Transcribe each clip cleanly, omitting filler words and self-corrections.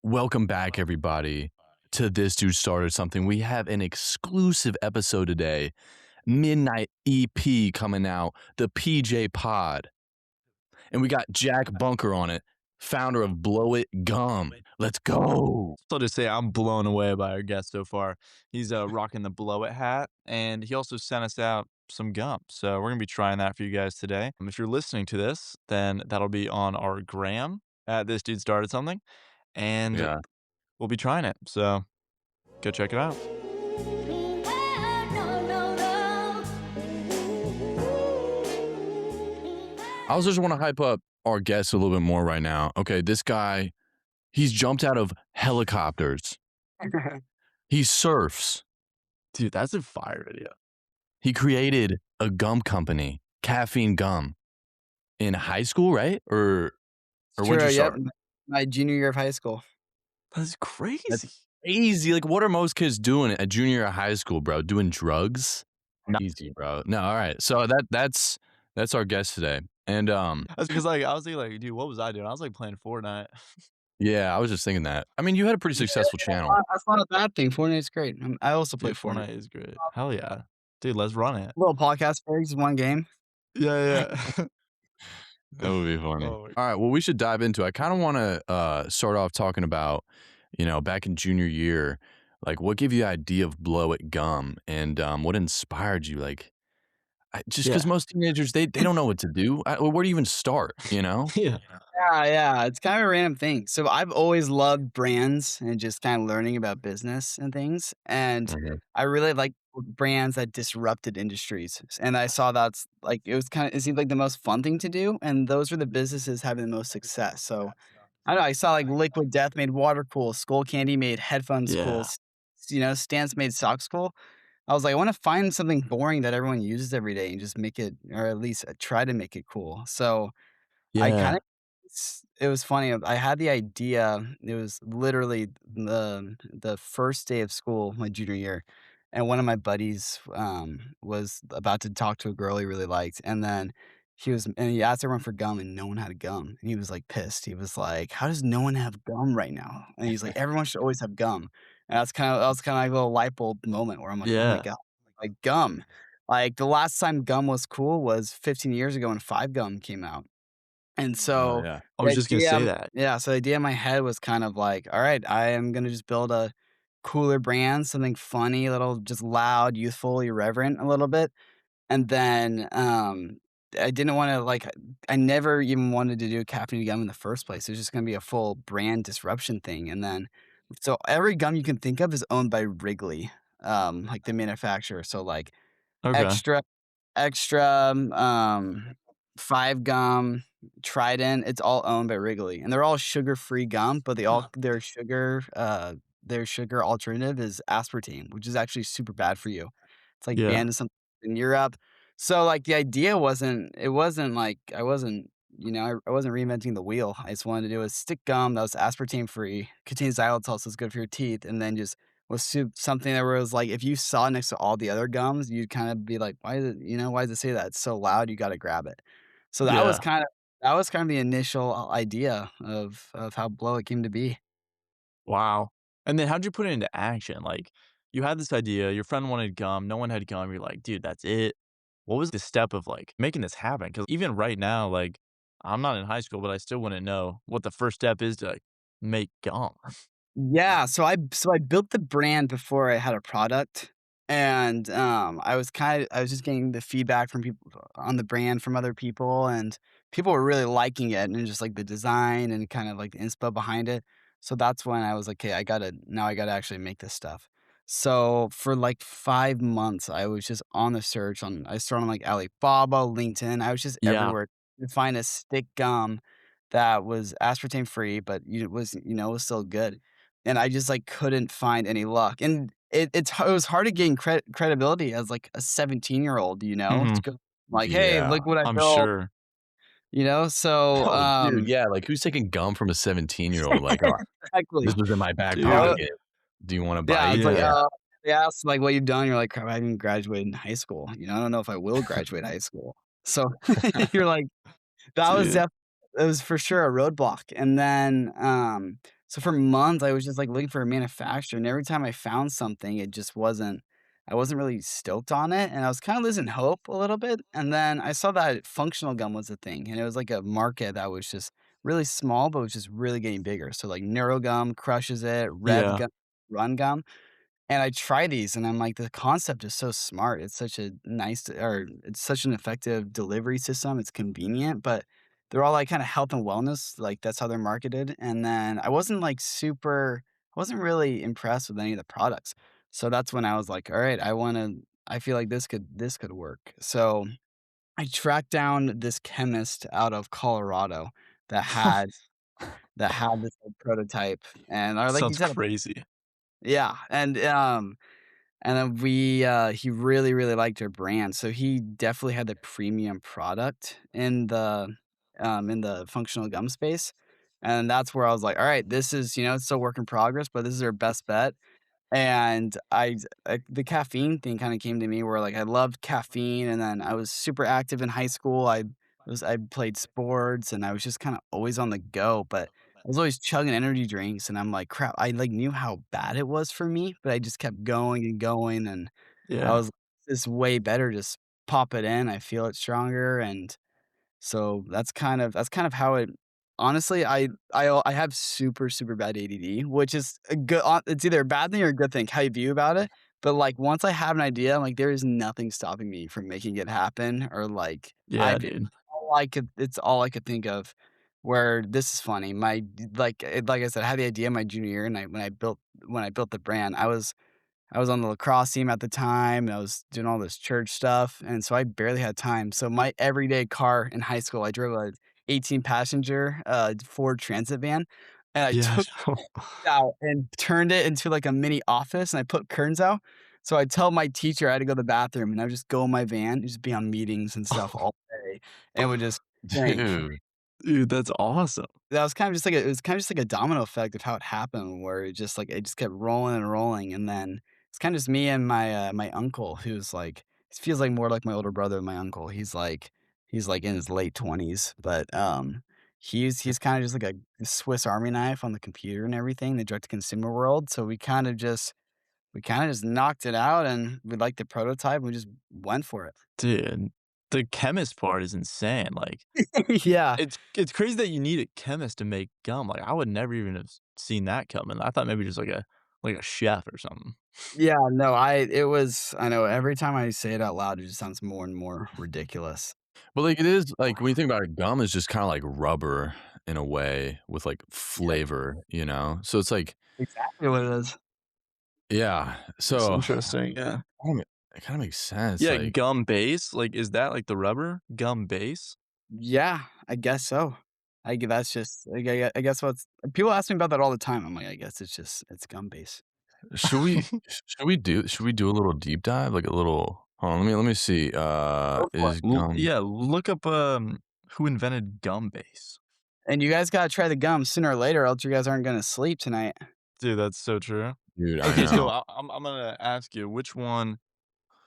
Welcome back, everybody, to This Dude Started Something. We have an exclusive episode today. Midnight EP coming out, the PJ Pod. And we got Jack Bunker on it, founder of Blow It Gum. Let's go. So to say, I'm blown away by our guest so far. He's rocking the blow it hat, and he also sent us out some gum. So we're gonna be trying that for you guys today. If you're listening to this, then that'll be on our gram at This Dude Started Something, and Yeah. we'll be trying it. So go check it out. I also just want to hype up our guest a little bit more right now. Okay, this guy, he's jumped out of helicopters. He surfs. Dude, that's a fire video. He created a gum company, Caffeine Gum, in high school, right? Or when True, you yep. start? My junior year of high school. That's crazy. That's crazy. Like, what are most kids doing at junior year of high school, bro? Doing drugs? No. Easy, bro. No, all right. So that's our guest today. And That's because I was thinking like, dude, what was I doing? I was like playing Fortnite. yeah, I was just thinking that. I mean, you had a pretty successful channel. That's not a bad thing. Fortnite's great. I also play Dude, Fortnite. Fortnite is great. Hell yeah, dude, let's run it. Little podcast breaks, one game. Yeah. That would be funny. Oh All right. Well, we should dive into it. I kind of want to start off talking about, back in junior year, like what gave you the idea of Blow It Gum and what inspired you? Like, just because Yeah. most teenagers, they don't know what to do. Where do you even start, Yeah. Yeah. It's kind of a random thing. So I've always loved brands and just kind of learning about business and things. And Mhm. I really like brands that disrupted industries. And I saw that's like it seemed like the most fun thing to do. And those were the businesses having the most success. So I don't know. I saw like Liquid Death made water cool, Skull Candy made headphones cool, Yeah. Stance made socks cool. I was like, I want to find something boring that everyone uses every day and just make it, or at least try to make it cool. So I Yeah. kind of, it was funny. I had the idea. It was literally the first day of school, my junior year, and one of my buddies was about to talk to a girl he really liked, and then he asked everyone for gum, and no one had gum, and he was like pissed. He was like, "How does no one have gum right now?" And he's like, "Everyone should always have gum." And that was kind of like a little light bulb moment where I'm like, "Oh my Yeah. god, like gum!" Like the last time gum was cool was 15 years ago when Five Gum came out. And Oh so yeah. I the was just gonna idea say that. yeah, so the idea in my head was kind of like, "All right, I am gonna just build a cooler brand, something funny, a little just loud, youthful, irreverent a little bit." And then, I didn't wanna, like I never even wanted to do caffeine gum in the first place. It was just gonna be a full brand disruption thing, and then so every gum you can think of is owned by Wrigley, like the manufacturer. So, like, Okay. Extra Extra, 5 Gum, Trident, it's all owned by Wrigley, and they're all sugar-free gum, but Huh. their sugar alternative is aspartame, which is actually super bad for you. It's, like, Yeah. banned in Europe. So, like, the idea wasn't like I wasn't reinventing the wheel. I just wanted to do a stick gum that was aspartame free, contains xylitol, so it's good for your teeth, and then just was something that was like, if you saw it next to all the other gums, you'd kinda be like, why does it say that? It's so loud, you gotta grab it." So Yeah. that was kind of the initial idea of how Blow It came to be. Wow. And then how'd you put it into action? Like, you had this idea, your friend wanted gum, no one had gum, you're like, "Dude, that's it." What was the step of, like, making this happen? Because even right now, like, I'm not in high school, but I still wouldn't know what the first step is to, like, make gum. Yeah, so I built the brand before I had a product, and, I was just getting the feedback from people on the brand from other people, and people were really liking it and just, like, the design and kind of, like, the inspo behind it. So that's when I was like, "Okay, I gotta actually make this stuff." So for, like, 5 months, I was just on the search I started on, like, Alibaba, LinkedIn, I was just Yeah. everywhere to find a stick gum that was aspartame free, but was still good. And I just, like, couldn't find any luck, and it was hard to gain credibility as, like, a 17-year-old, to Mhm. go like, "Hey, Yeah. look what I I'm built," sure. So, Oh, dude. Yeah. Like, who's taking gum from a 17-year-old? Like, oh, this exactly. was in my back Dude. pocket. Do you want a Yeah, it's bite? like, Yeah. Yeah. they ask, like, "What you've done?" You're like, "Crap, I haven't graduated in high school," I don't know if I will graduate high school. So, you're like that was Dude. def it was for sure a roadblock, and then, So for months, I was just, like, looking for a manufacturer, and every time I found something, it just wasn't I wasn't really stoked on it, and I was kinda losing hope a little bit, and then I saw that functional gum was a thing, and it was, like, a market that was just really small, but was just really getting bigger. So, like, NeuroGum crushes it, Rev Yeah. Gum, Run Gum. And I try these and I'm like, the concept is so smart. It's such a nice or it's such an effective delivery system. It's convenient, but they're all like kind of health and wellness. Like that's how they're marketed. And then I wasn't really impressed with any of the products. So that's when I was like, all right, I feel like this could work. So I tracked down this chemist out of Colorado that had this like, prototype and or like you Sounds said, crazy. yeah. And then he really, really liked our brand, so he definitely had the premium product in the functional gum space, and that's where I was like, "Alright, this is, it's still work in progress, but this is our best bet." And the caffeine thing kinda came to me where, like, I loved caffeine, and then I was super active in high school. I played sports, and I was just kinda always on the go, but I was always chugging energy drinks, and I'm like, "Crap." I, like, knew how bad it was for me, but I just kept going and going, and I Yeah. was, "This is way better, just pop it in, I feel it stronger," and so that's kind of how it honestly, I have super, super bad ADD, which is a good it's either a bad thing or a good thing, how you view about it, but, like, once I have an idea, I'm like, there is nothing stopping me from making it happen or, like, Yeah, dude. it's all I could think of where this is funny, like I said, I had the idea my junior year, and when I built the brand, I was on the lacrosse team at the time, and I was doing all this church stuff, and so I barely had time. So my everyday car in high school, I drove a 18 passenger, Ford Transit van, and I Yeah. took it out and turned it into like a mini office, and I put curtains out. So I tell my teacher I had to go to the bathroom, and I would just go in my van, and just be on meetings and stuff all day, and would just crank. Dude. Dude, that's awesome. That was kind of just like it was kind of just like a domino effect of how it happened, where it just kept rolling and rolling, and then it's kind of just me and my uncle, who's like he feels like more like my older brother than my uncle. He's like in his late 20s, but he's kind of just like a Swiss Army knife on the computer and everything, the direct to consumer world. So we kind of just knocked it out, and we liked the prototype. We just went for Dude, the chemist part is insane, like, it. Yeah. it's crazy that you need a chemist to make gum, like, I would never even have seen that coming. I thought maybe just like a chef or something. Yeah, no, I know every time I say it out loud, it just sounds more and more ridiculous. But, like, it is like, when you think about it, gum is just kinda like rubber in a way with, like, Yep, flavor, you know? So it's like exactly what it is. yeah. That's So, interesting, yeah. it kinda makes sense, Yeah, like gum base, like, is that like the rubber? Gum base? Yeah, I guess so. That's just I guess what's people ask me about that all the time. I'm like, I guess it's gum base. should we do a little deep dive? Like, a little hold on, let me see, Go for it. is gum Yeah, look up, who invented gum base. And you guys gotta try the gum sooner or later, else you guys aren't gonna sleep tonight. Dude, that's so true. dude, I Okay, so know. I'm gonna ask you, which one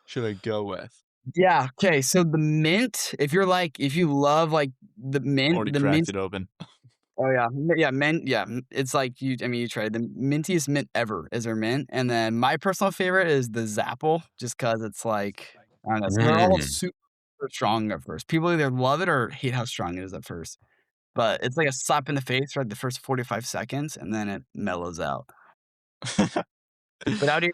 should I go with? Yeah, okay, so the mint, if you love, like, Already the cracked mint. it open. Oh, yeah. Yeah, mint yeah, it's like I mean, you try it. The mintiest mint ever is our mint, and then my personal favorite is the Zapple just 'cause it's like, I don't know, so they're all Mm. super strong at first. People either love it or hate how strong it is at first, but it's like a slap in the face for, like, the first 45 seconds, and then it mellows out. But how do you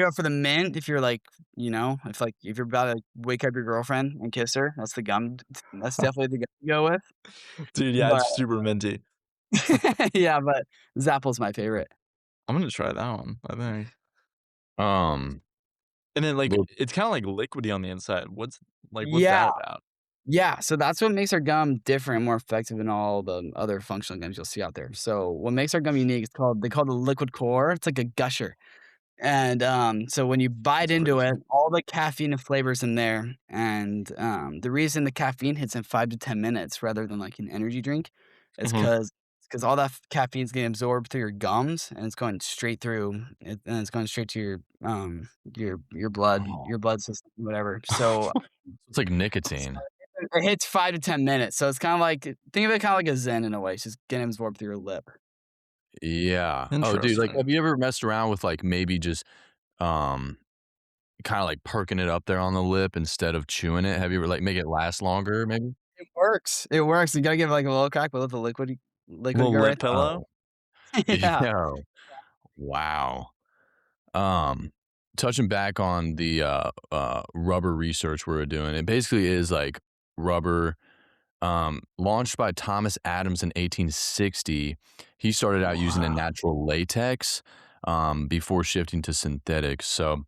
go for the mint if you're, like, if you're about to wake up your girlfriend and kiss her, that's definitely the gum to go with, Dude, yeah, but it's super minty. yeah, but Zapple's my favorite. I'm gonna try that one, I think. Um, And then, like, well it's kinda, like, liquidy on the inside. What's Yeah, that about? yeah, so that's what makes our gum different and more effective than all the other functional gums you'll see out there. So what makes our gum unique is they call it the liquid core. It's like a gusher. And, so when you bite That's into it, crazy. all the caffeine and flavors in there, and, the reason the caffeine hits in 5 to 10 minutes rather than, like, an energy drink is Mhm. because all that caffeine's getting absorbed through your gums, and it's going straight through it and it's going straight to oh, your blood system, whatever. So it's like nicotine. it hits 5 to 10 minutes, so it's kinda like think of it kinda like a Zen in a way, it's just getting absorbed through your lip. Yeah. Oh, dude, like, Interesting. have you ever messed around with, like, maybe just, um, kinda, like, perking it up there on the lip instead of chewing it? Have you ever, like, make it last longer maybe? It works. It works. You gotta give it, like, a little crack, but let the liquid Little go right lip pillow? Oh, Yeah. yo, wow. Um, Touching back on the, rubber research we were doing, it basically is, like, rubber, launched by Thomas Adams in 1860. He started out using a Wow. natural latex, before shifting to synthetics, so,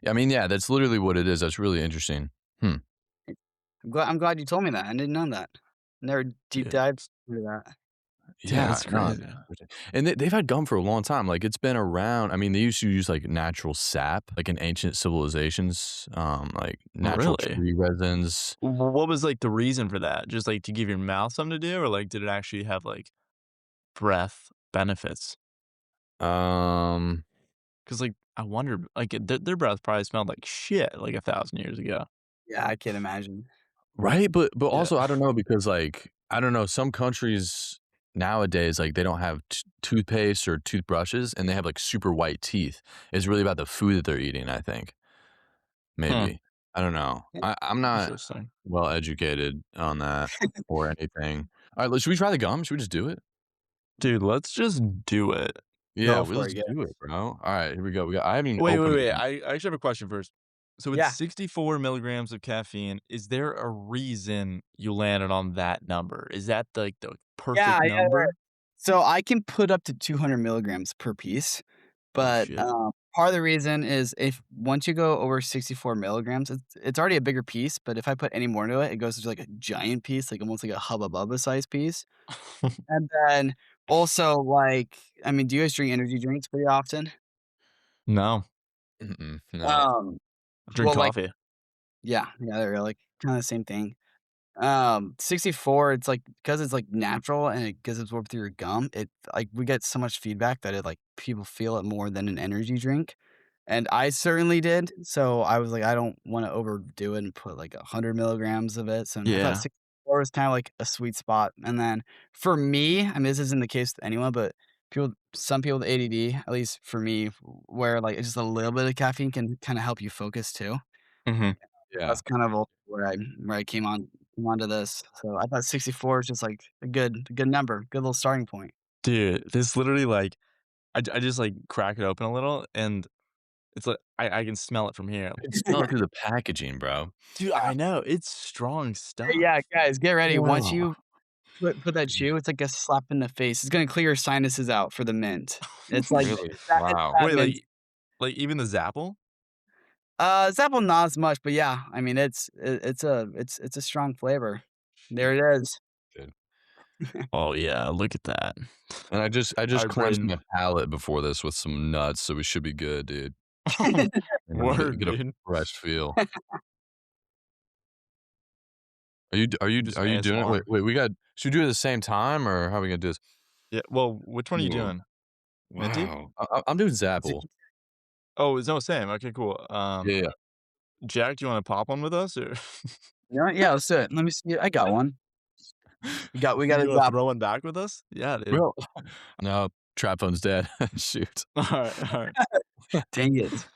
I mean, yeah, that's literally what it is, that's really interesting. Hmm. I'm glad you told me that. I didn't know that. Never deep Dude, dived into that. dude, Yeah, that's no, crazy. and they've had gum for a long time, like, it's been around. I mean, they used to use, like, natural sap, like, in ancient civilizations, like, natural Really? tree resins. What was, like, the reason for that? Just, like, to give your mouth something to do, or, like, did it actually have, like, breath benefits? Um, 'Cause, like, I wonder, like, their breath probably smelled like shit, like, 1,000 years ago. Yeah, I can't imagine. right? But Yeah. also, I don't know because, like, I don't know, some countries nowadays, like, they don't have toothpaste or toothbrushes, and they have, like, super white teeth. It's really about the food that they're eating, I think, Hmm, maybe. I don't know. Yeah. I'm not interesting. well educated on that or anything. Alright, should we try the gum? Should we just do it? Dude, let's just do it. Yeah, Go well, for let's it, yeah. do it, bro. Alright, here we go. I haven't even Wait, wait, opened wait, it. I actually have a question first. So it's Yeah. 64 milligrams of caffeine. Is there a reason you landed on that number? Is that, like, the Yeah, perfect yeah. number? So I can put up to 200 milligrams per piece, Oh, but, shit. part of the reason is if once you go over 64 milligrams, it's already a bigger piece, but if I put any more into it, it goes to, like, a giant piece, like, almost like a Hubba Bubba sized piece, and then also, like I mean, do you guys drink energy drinks pretty often? No, Mm-mm, no. Um, I drink well, like coffee. yeah, yeah, they're, like, kinda the same thing. 64, it's like because it's, like, natural and it gets absorbed through your gum, it like, we get so much feedback that it, like, people feel it more than an energy drink, and I certainly did, so I was like, "I don't wanna overdo it and put, like, 100 milligrams of it," so I thought Yeah. 64 was kinda like a sweet spot, and then for me, I mean, this isn't the case with anyone, but some people with ADD, at least for me, where, like, just a little bit of caffeine can kinda help you focus too. Mhm. Yeah. That's kind of also where I came onto this. So I thought 64 is just like a good number, good little starting point. Dude, this literally, like I just, like, crack it open a little, and it's like I can smell it from here. I can smell it through the packaging, bro. Dude, Yeah. I know, it's strong Yeah, stuff. guys, get ready. Once Oh. you put that chew, it's like a slap in the face. It's gonna clear your sinuses out for the mint. It's like Really? it's Wow. that Wait, mint. even the Zapple? Zapple not as much, but yeah, I mean, it's a strong flavor. There Sheesh, it is. dude. Oh, yeah, look at that. And I just Alright, cleansed Braden. my palate before this with some nuts, so we should be good, dude. You know, Word, get a dude. fresh feel. Just Are you doing it? ASMR. Wait, we got should we do it at the same time, or how are we gonna do this? Yeah, well, which one are you Ooh, doing? Minty? wow. I'm doing Zapple. Oh, it's no, same, okay, cool, Yeah, yeah. Jack, do you wanna pop one with us, or You know what? Yeah, let's do it. Let me see. I got one. We got a you wanna Zapple. throw one back with us? Yeah, dude. Bro, no, trap phone's dead. Shoot. Alright, alright. Dang it.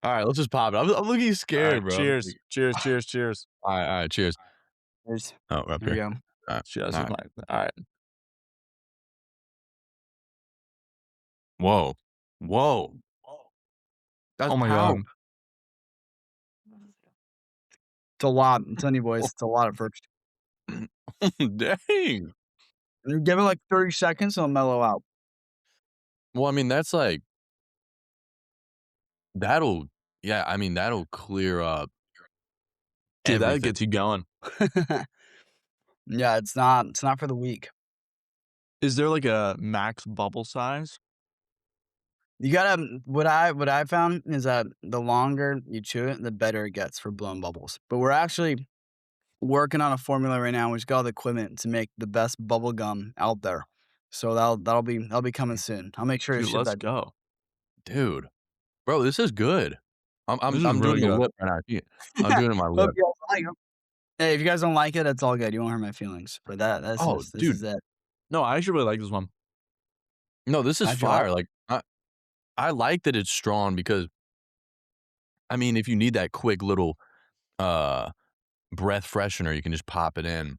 Alright, let's just pop it. I'm looking scared, Alright, bro. cheers. Cheers, cheers, cheers. Alright, cheers. There's Oh, we're up there we here. go. Alright, Cheers with alright. my alright. Whoa. Whoa. That's Oh my power. god. It's a lot. I'm telling you boys, it's a lot at first. Dang. And give it like 30 seconds, it'll mellow out. Well, I mean, that's like that'll yeah, I mean, that'll clear up Dude, that everything. gets you going. Yeah, it's not for the weak. Is there, like, a max bubble size? You gotta what I found is that the longer you chew it, the better it gets for blowing bubbles. But we're actually working on a formula right now, which got all the equipment to make the best bubble gum out there. So that'll be coming soon. I'll make sure to Dude, ship let's that. go. Dude, bro, this is good. This is I'm doing really the good. lip right now. Yeah, I'm doing it in my Hope lip. you guys like 'em. Hey, if you guys don't like it, it's all good. You won't hurt my feelings. But this Oh, is this dude, is it. No, I actually really like this one. No, this is I feel fire, like, I like that it's strong because, I mean, if you need that quick little, uh, breath freshener, you can just pop it in,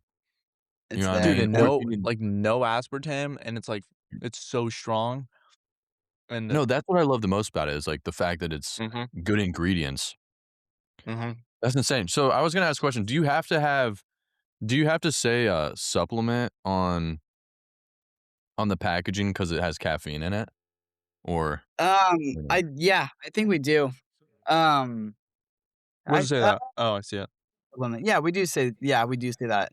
you it's know what I Dude, there. mean? and Or if no you need like, no aspartame, and it's, like it's so strong, and no, that's what I love the most about it is, like, the fact that it's mhm, good ingredients. mhm. That's insane. So, I was gonna ask a question, do you have to say, supplement on the packaging because it has caffeine in it? Or no? Yeah, I think we do. Um, Where'd you I say that? Oh, I see it. supplement. Yeah, we do say that.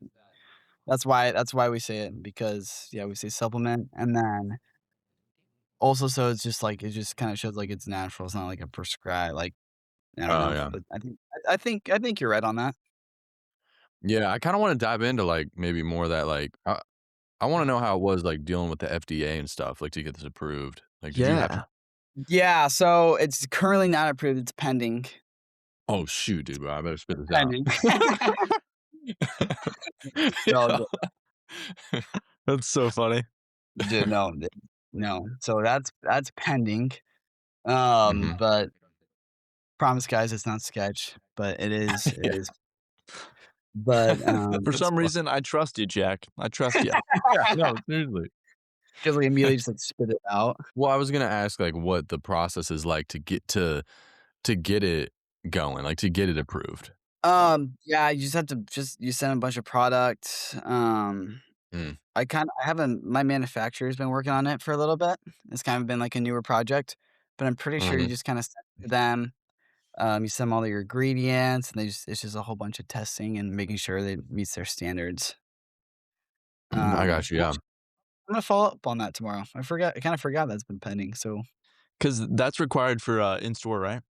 That's why we say it because, yeah, we say supplement, and then also so it's just, like, it just kinda shows, like, it's natural, it's not like a prescribed, like, I don't Oh, know, yeah. but I think you're right on that. Yeah, I kinda wanna dive into, like, maybe more of that, like, I wanna know how it was, like, dealing with the FDA and stuff, like, to get this approved. Like, did you have to Yeah. Yeah, so it's currently not approved, it's pending. oh, shoot, dude, bro, I better spit this out. Pending. No, Yeah. the That's so funny. dude, no, no. So that's pending. Mhm. But promise guys, it's not sketch, but it Yeah. is but, For it's some reason, I trust you, Jack. I trust you. Yeah, no, seriously. just, like, immediately just, like, spit it out. Well, I was gonna ask, like, what the process is like to get it going, like, to get it approved. Yeah, you just have to just you send a bunch of product. Mm, I haven't my manufacturer's been working on it for a little bit. It's kind of been, like, a newer project, but I'm pretty sure you mhm. just kinda send it to them. You send 'em all your ingredients, and it's just a whole bunch of testing and making sure that it meets their standards. I got you, I'm yeah. actually I'm gonna follow up on that tomorrow. I kinda forgot that's been pending, so, 'Cause that's required for, in-store, right?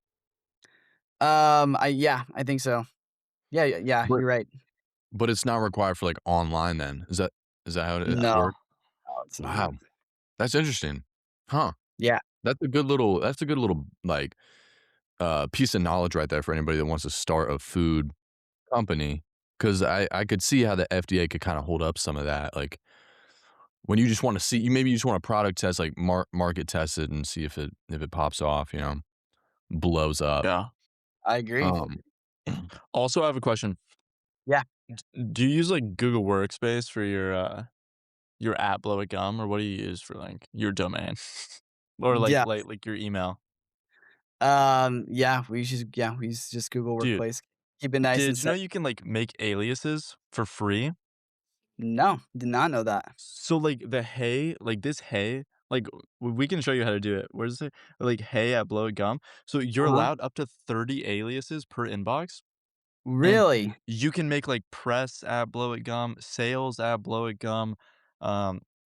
yeah, I think so. Yeah, But you're right. but it's not required for, like, online then. Is that how it No, works? no, it's not. Wow, that's interesting. Huh. Yeah, That's a good little, like, piece of knowledge right there for anybody that wants to start a food company. Because I could see how the FDA could kinda hold up some of that, like, when you just wanna see maybe you just want a product test, like, market test it and see if it pops off, you know, blows up. Yeah. I agree. Um, Also, I have a question. Yeah. Do you use, like, Google Workspace for your app Blow a Gum, or what do you use for, like, your domain? Or, Yeah. like, your email? Yeah, we use just Google Dude, Workplace. Keep it nice and did you know simple. you can, like, make aliases for free? No, did not know that. So, like, the "Hey" like, this "Hey" like, we can show you how to do it. Where's it? Like, "Hey" at Blow a Gum. So, you're Uh-huh. allowed up to 30 aliases per inbox, and Really? you can make, like, "Press" at Blow It Gum, "Sales" at Blow It Gum,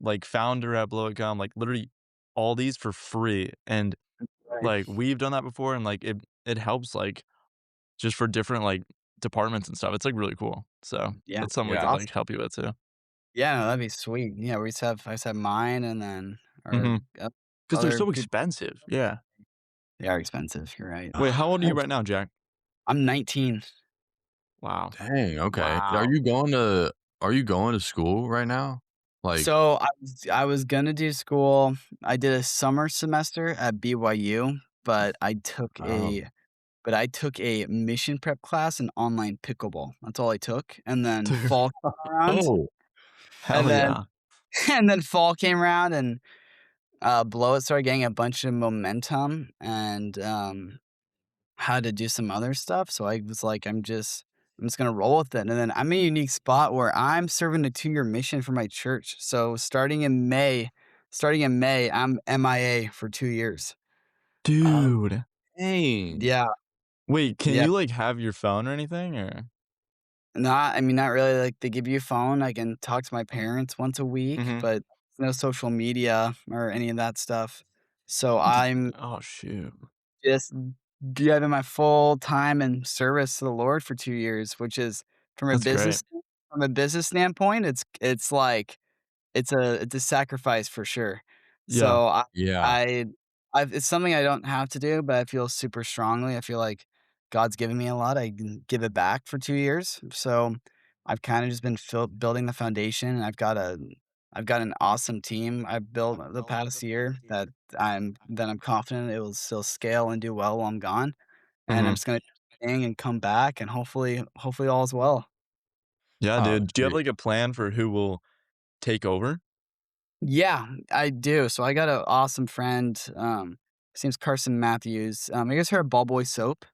like, "Founder" at Blow It Gum, like, literally all these for free, and, Right. like, we've done that before, and, like, it helps, like, just for different, like, departments and stuff. It's, like, really cool. So, Yeah, that's something we yeah. could, like, awesome. help you with too. Yeah, no, that'd be sweet. Yeah, I just have mine and then our Mhm. 'Cause they're other so people expensive. Yeah. they are expensive, you're right. Wait, how old are you That's right now, Jack? I'm 19. Wow. dang, okay. Wow. Are you going to school right now? Like So, I was gonna do school. I did a summer semester at BYU, oh. I took a mission prep class in online pickleball. That's all I took, and then Dude. fall came around, Oh, and Hell then yeah. and then fall came around, and, Blow It started getting a bunch of momentum and, had to do some other stuff, so I was like, I'm just gonna roll with it, and then I'm in a unique spot where I'm serving a 2-year mission for my church, so starting in May, I'm MIA for 2 years. oh, Dude. dang. Yeah, Wait, can yeah. you, like, have your phone or anything, or Not I mean, not really, like, they give you a phone, I can talk to my parents once a week, Mhm. but no social media or any of that stuff. So D I'm oh, shoot. just giving my full time and service to the Lord for 2 years, which is That's great. from a business standpoint, it's like it's a sacrifice for sure. Yeah. So Yeah. I it's something I don't have to do, but I feel super strongly. I feel like God's given me a lot. I can give it back for 2 years. So I've kinda just been building the foundation, and I've got an awesome team I've built the past year I'm confident it will still scale and do well while I'm gone, and I'm Mhm. just gonna do my thing and come back, and hopefully all is well. Yeah, Oh, dude. Do you have, dude. like, a plan for who will take over? Yeah, I do. So I got an awesome friend, his name's Carson Matthews. You guys heard of Ball Boy Soap?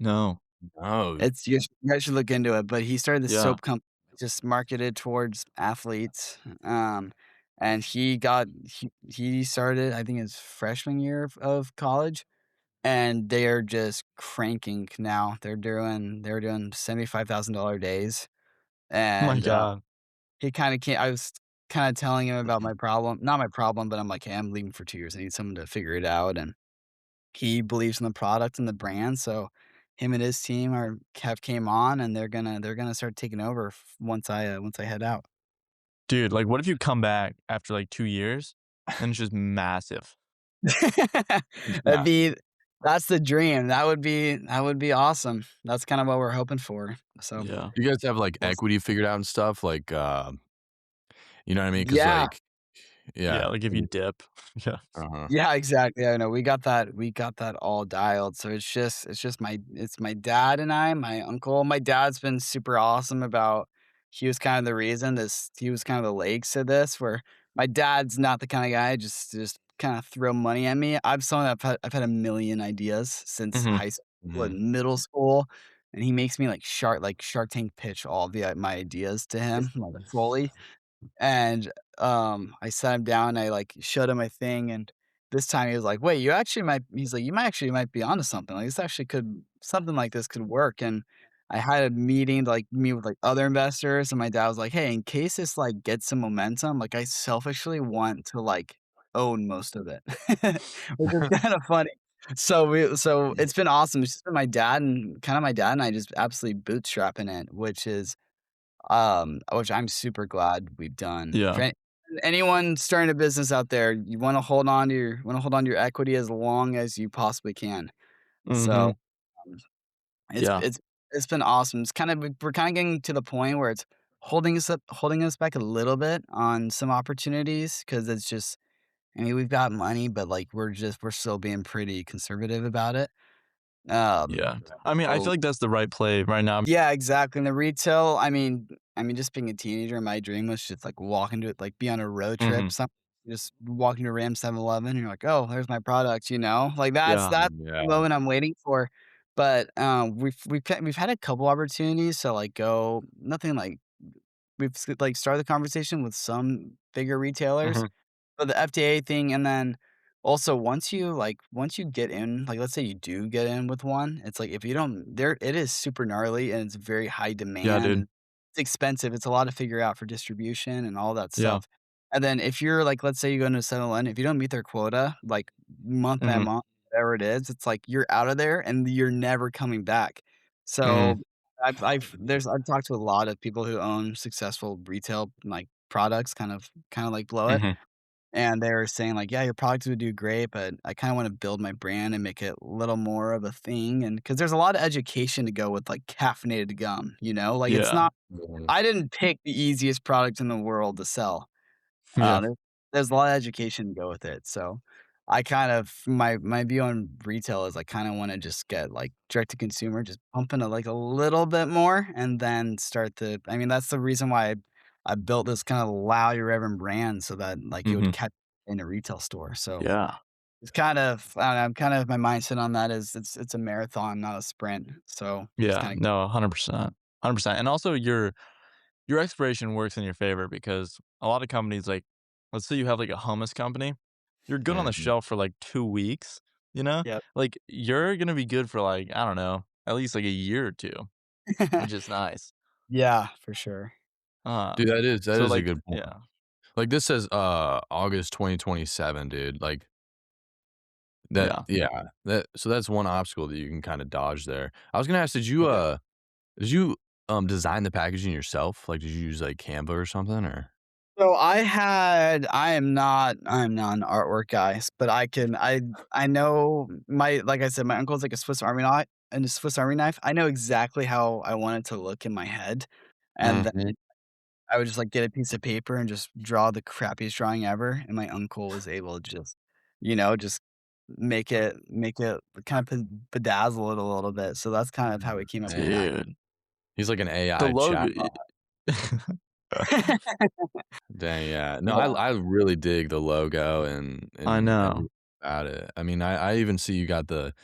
No. Oh, It's you guys should look into it, but he started this Yeah. soap company just marketed towards athletes, and he started, I think, his freshman year of college, and they're just cranking now. They were doing $75,000 days, Oh my and, god. he kinda came I was kinda telling him about my problem not my problem, but I'm like, "Hey, I'm leaving for 2 years. I need someone to figure it out," and he believes in the product and the brand, so him and his team are have came on, and they're gonna start taking over once I head out. Dude, like, what if you come back after, like, 2 years and it's just massive? That'd yeah. be that's the dream. That would be awesome. That's kinda what we're hoping for. So, Yeah. You guys have, like, we'll s equity figured out and stuff? Like, you know what I mean? Because Yeah. like Yeah, yeah. like, if you dip. Yeah. Uh-huh. Yeah, exactly, I know, we got that all dialed, so it's my dad and I, my uncle. My dad's been super awesome about he was kind of the reason he was kind of the legs to this, where my dad's not the kinda guy just kinda throw money at me. I'm someone I've had a million ideas since Mhm. high school Mhm. and middle school, and he makes me Shark Tank pitch all my ideas to him, like, fully. And, I sat him down, I, like, showed him my thing, and this time he was like, "Wait, you might actually might be onto something, like, this actually could something like this could work," and I had a meeting to, like, meet with, like, other investors, and my dad was like, "Hey, in case this, like, gets some momentum, like, I selfishly want to, like, own most of it," which is kinda funny. So it's been awesome, it's just been my dad and I just absolutely bootstrapping it, which I'm super glad we've done. Yeah. Anyone starting a business out there, you wanna hold on to your equity as long as you possibly can. So, Mhm. um, it's Yeah. it's it's been awesome. We're kinda getting to the point where it's holding us back a little bit on some opportunities because it's just I mean, we've got money, but, like, we're still being pretty conservative about it. Um, Yeah. I mean, I so feel like that's the right play right now. Yeah, exactly, and the retail, just being a teenager, my dream was just, like, be on a road trip, Mhm. just walking to Ram 7-Eleven, and you're like, "Oh, there's my product," you know? Like, Yeah. that's the Yeah. moment I'm waiting for, but, we've had a couple opportunities to, like, go nothing like started the conversation with some bigger retailers, Mhm. for the FDA thing, and then also once you get in, like, let's say you do get in with one, it's like if you don't there it is super gnarly and it's very high Yeah, demand dude. and it's expensive, it's a lot to figure out for distribution and all that Yeah. stuff. And then if you're like, let's say you go into a 7-Eleven, if you don't meet their quota, like, month by Mhm. month, whatever it is, it's like you're out of there and you're never coming back. Mhm. So, I've talked to a lot of people who own successful retail, like, products, kinda, like, blow it. Mhm. And they were saying like, "Yeah, your products would do great, but I kinda wanna build my brand and make it a little more of a thing," and because there's a lot of education to go with, like, caffeinated gum, you know? Like, it's Yeah. not Mhm. I didn't pick the easiest product in the world to sell. Yeah. There's a lot of education to go with it, so I kind of my view on retail is I kinda wanna just get, like, direct to consumer, just pump into, like, a little bit more and then that's the reason why I built this kinda loud irreverent brand so that, like, it would Mhm. catch in a retail store, so Yeah. it's kind of I don't know, kind of my mindset on that is it's a marathon, not a sprint, so just Yeah. kinda No, 100%. 100%. And also your expiration works in your favor because a lot of companies, like, let's say you have, like, a hummus company, you're good on the Mhm. shelf for, like, 2 weeks, you know? Yep. Like, you're gonna be good for, like, I don't know, at least, like, a year or 2, which is nice. Yeah, for sure. Dude, Um, that so, is a like good point. yeah. Like, this says, August 2027, dude, like, Yeah. so that's one obstacle that you can kinda dodge there. I was gonna ask, Yeah. did you, design the packaging yourself? Like, did you use, like, Canva or something, or So I am not an artwork guy, but I know like I said, my uncle's like a Swiss Army knife. I know exactly how I want it to look in my head, and then Mhm. I would just, like, get a piece of paper and just draw the crappiest drawing ever, and my uncle was able to just, just make it kind of bedazzle it a little bit, so that's kind of how we came up with that. Dude, He's like an the AI logo chatbot. Dang, yeah. No, Yeah. I really dig the logo I and know. everything about it. I mean, I even see you got the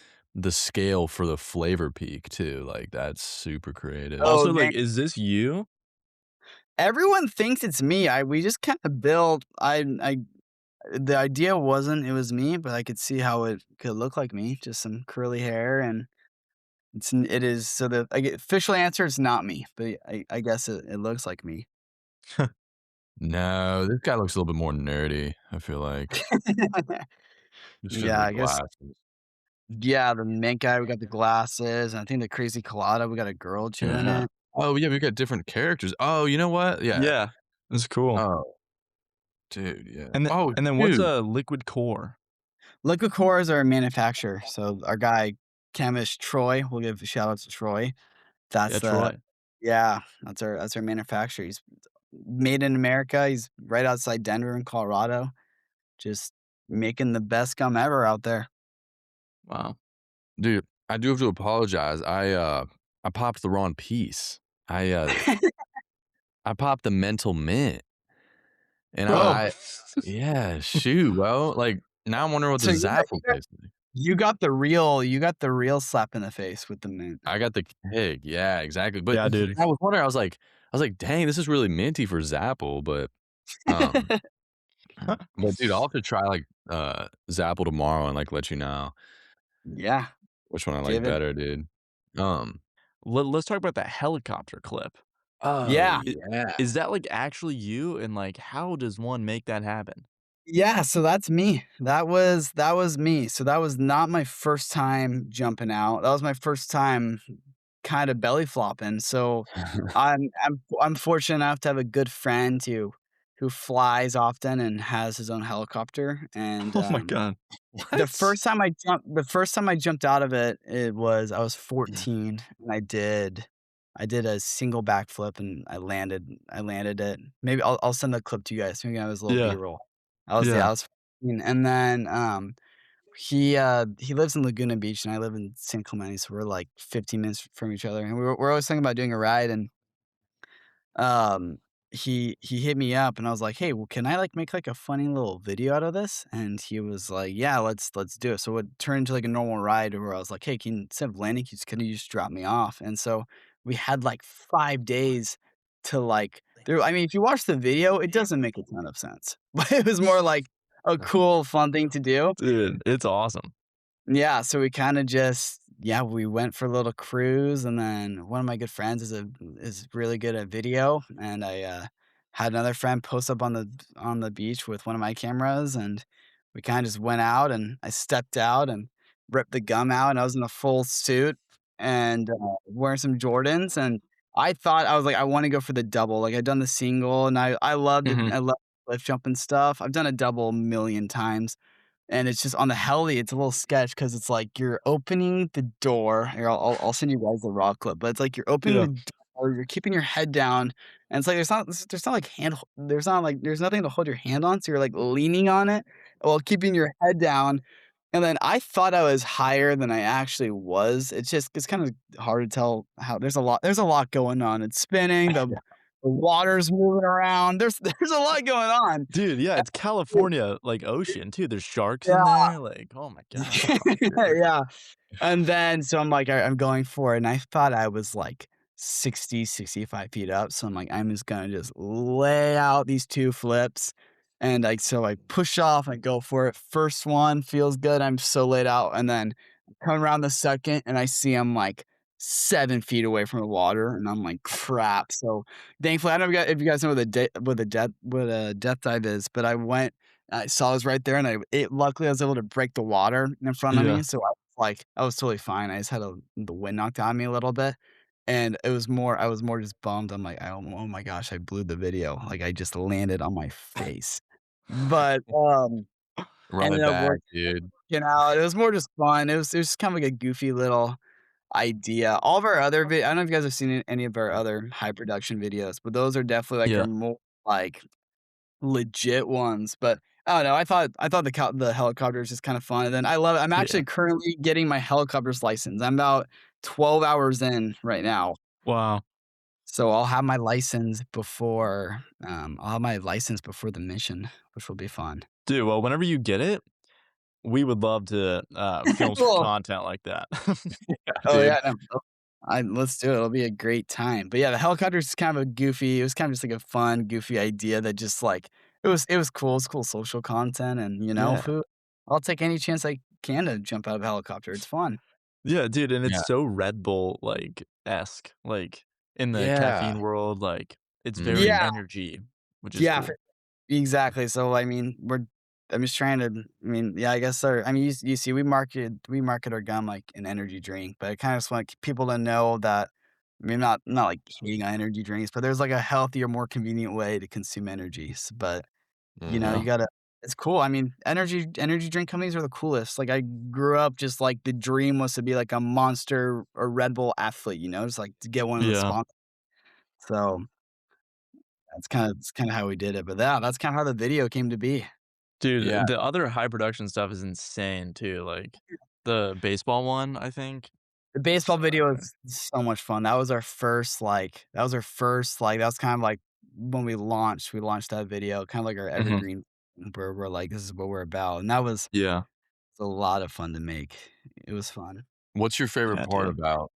scale for the flavor peak too, like, that's super creative. Oh, Also, like, dang. is this you? Everyone thinks it's me, we just kinda built I the idea wasn't it was me, but I could see how it could look like me, just some curly hair, and it is so the official answer is not me, but I guess it looks like me. No, this guy looks a little bit more nerdy, I feel like, just 'cause of Yeah, the I guess glasses. yeah, the mink guy, we got the glasses, and I think the crazy colada, we got a girl chewing Yeah. it. Oh, yeah, we got different characters. Oh, you know what? Yeah. Yeah. It's cool. Oh, dude, yeah. And then Oh, and then what's dude. a liquid core? Liquid Core is our manufacturer, so our guy, chemist Troy, we'll give a shout out to Troy. Yeah, That's the Troy. Yeah, that's our manufacturer. He's made in America. He's right outside Denver in Colorado, just making the best gum ever out there. Wow. Dude, I do have to apologize. I popped the wrong piece. I popped the mental mint, and Bro. yeah, shoot, well, like, now I'm wondering what the So Zapple tastes like. you got the real slap in the face with the mint. I got the kick, yeah, exactly, but Yeah, dude. I was wondering, I was like, "Dang, this is really minty for Zapple," um but dude, I'll have to try, like, Zapple tomorrow and, like, let you know Yeah, which one I like give it better, dude. Um Let's talk about that helicopter clip. Oh, Yeah. I yeah. Is that, like, actually you? And, like, how does one make that happen? Yeah, so that's me. That was me. So that was not my first time jumping out. That was my first time kinda belly flopping. So I'm fortunate enough to have a good friend who flies often and has his own helicopter, and, Oh my god. What? the first time I jumped out of it, it was I was 14, and I did a single backflip, and I landed it. Maybe I'll send the clip to you guys. Maybe I was a little Yeah. B-roll. Yeah. I was 14, and then, he lives in Laguna Beach, and I live in San Clemente, so we're, like, 15 minutes from each other, and we're always thinking about doing a ride, and um, he hit me up and I was like, "Hey, well, can I, like, make, like, a funny little video out of this?" And he was like, "Yeah, let's do it." So it turned into, like, a normal ride where I was like, "Hey, instead of landing, can you just drop me off?" And so we had, like, 5 days to, like I mean, if you watch the video, it doesn't make a ton of sense, but it was more like a cool, fun thing to do. Dude, it's awesome. Yeah, so we kinda just yeah, we went for a little cruise, and then one of my good friends is really good at video, and had another friend post up on the beach with one of my cameras, and we kinda just went out, and I stepped out and ripped the gum out, and I was in a full suit and, wearing some Jordans, and I was like, "I wanna go for the double." Like, I'd done the single, and Mhm. I love cliff jumping stuff. I've done a double a million times. And it's just on the heli, it's a little sketch because it's like you're opening the door here, I'll send you guys the raw clip, but it's like you're opening Yeah. the door, you're keeping your head down, and it's like there's nothing to hold your hand on, so you're, like, leaning on it while keeping your head down, and then I thought I was higher than I actually was. It's kinda hard to tell how there's a lot going on. It's spinning, the water's moving around, there's a lot going on. Dude, yeah, it's California, like, ocean too. There's sharks in Yeah. there, like, oh my god. Dude. Yeah. And then so I'm like, I'm going for it," and I thought I was, like, 65 feet up, so I'm like, "I'm just gonna just lay out these 2 flips," and, like, so I push off, I go for it. First one feels good, I'm so laid out, and then come around the second, and I see I'm, like, 7 feet away from the water, and I'm like, "Crap." So, thankfully, I don't know if you guys know what a death dive is, but I saw it was right there, and luckily, I was able to break the water in front of Yeah. me, so I was totally fine. I just had the wind knocked out of me a little bit, and I was more just bummed. I'm like, Oh my gosh, I blew the video." Like, I just landed on my face. But, Run ended it up back, dude. working out. It was more just fun. It was kind of like a goofy little, idea. All of our other I don't know if you guys have seen any of our other high production videos, but those are definitely, like, our Yeah, more, like, legit ones, but I don't know, I thought the helicopter was just kinda fun, and then I'm yeah. actually currently getting my helicopter's license. I'm about 12 hours in right now, Wow. so I'll have my license before the mission, which will be fun. Dude, well, whenever you get it, we would love to, film some Cool. content like that. Oh, Dude. yeah, no, let's do it, it'll be a great time, but yeah, the helicopter's kind of a goofy it was kind of just like a fun, goofy idea that just, like it was cool, it's cool social content and, Yeah. who I'll take any chance I can to jump out of a helicopter, it's fun. Yeah, dude, and it's Yeah. so Red Bull, like, esque, like, in the Yeah. caffeine world, like, it's very Mhm. Yeah, energy, which is yeah, cool. exactly, so, I mean, I'm just trying to yeah, I guess you see, we market our gum like an energy drink, but I kinda just want people to know that not, like, hating on energy drinks, but there's, like, a healthier, more convenient way to consume energies, but, you Mhm. Yeah. gotta it's cool, energy drink companies are the coolest, like, I grew up just, like, the dream was to be, like, a Monster or Red Bull athlete, just, like, to get one of the Yeah. sponsors, so that's kinda how we did it, but yeah, that's kinda how the video came to be. Yeah. Dude, the other high production stuff is insane too, like, the baseball one, I think. The baseball So video was so much fun. That was kind of like when we launched that video, kind of like our Mhm. evergreen where we're like, "This is what we're about," and that was Yeah. a lot of fun to make. It was fun. What's your favorite Yeah, part dude. about,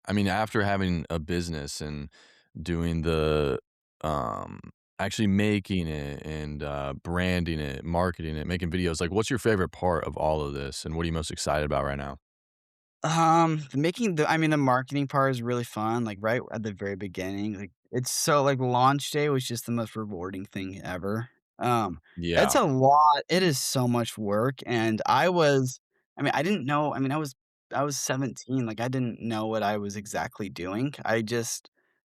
I mean, after having a business and doing the, um actually making it and, branding it, marketing it, making videos, like, what's your favorite part of all of this, and what are you most excited about right now? The marketing part is really fun, like, right at the very beginning, like, it's so like, launch day was just the most rewarding thing ever. Um, it's Yeah. a lot it is so much work, and I didn't know I was 17, like, I didn't know what I was exactly doing.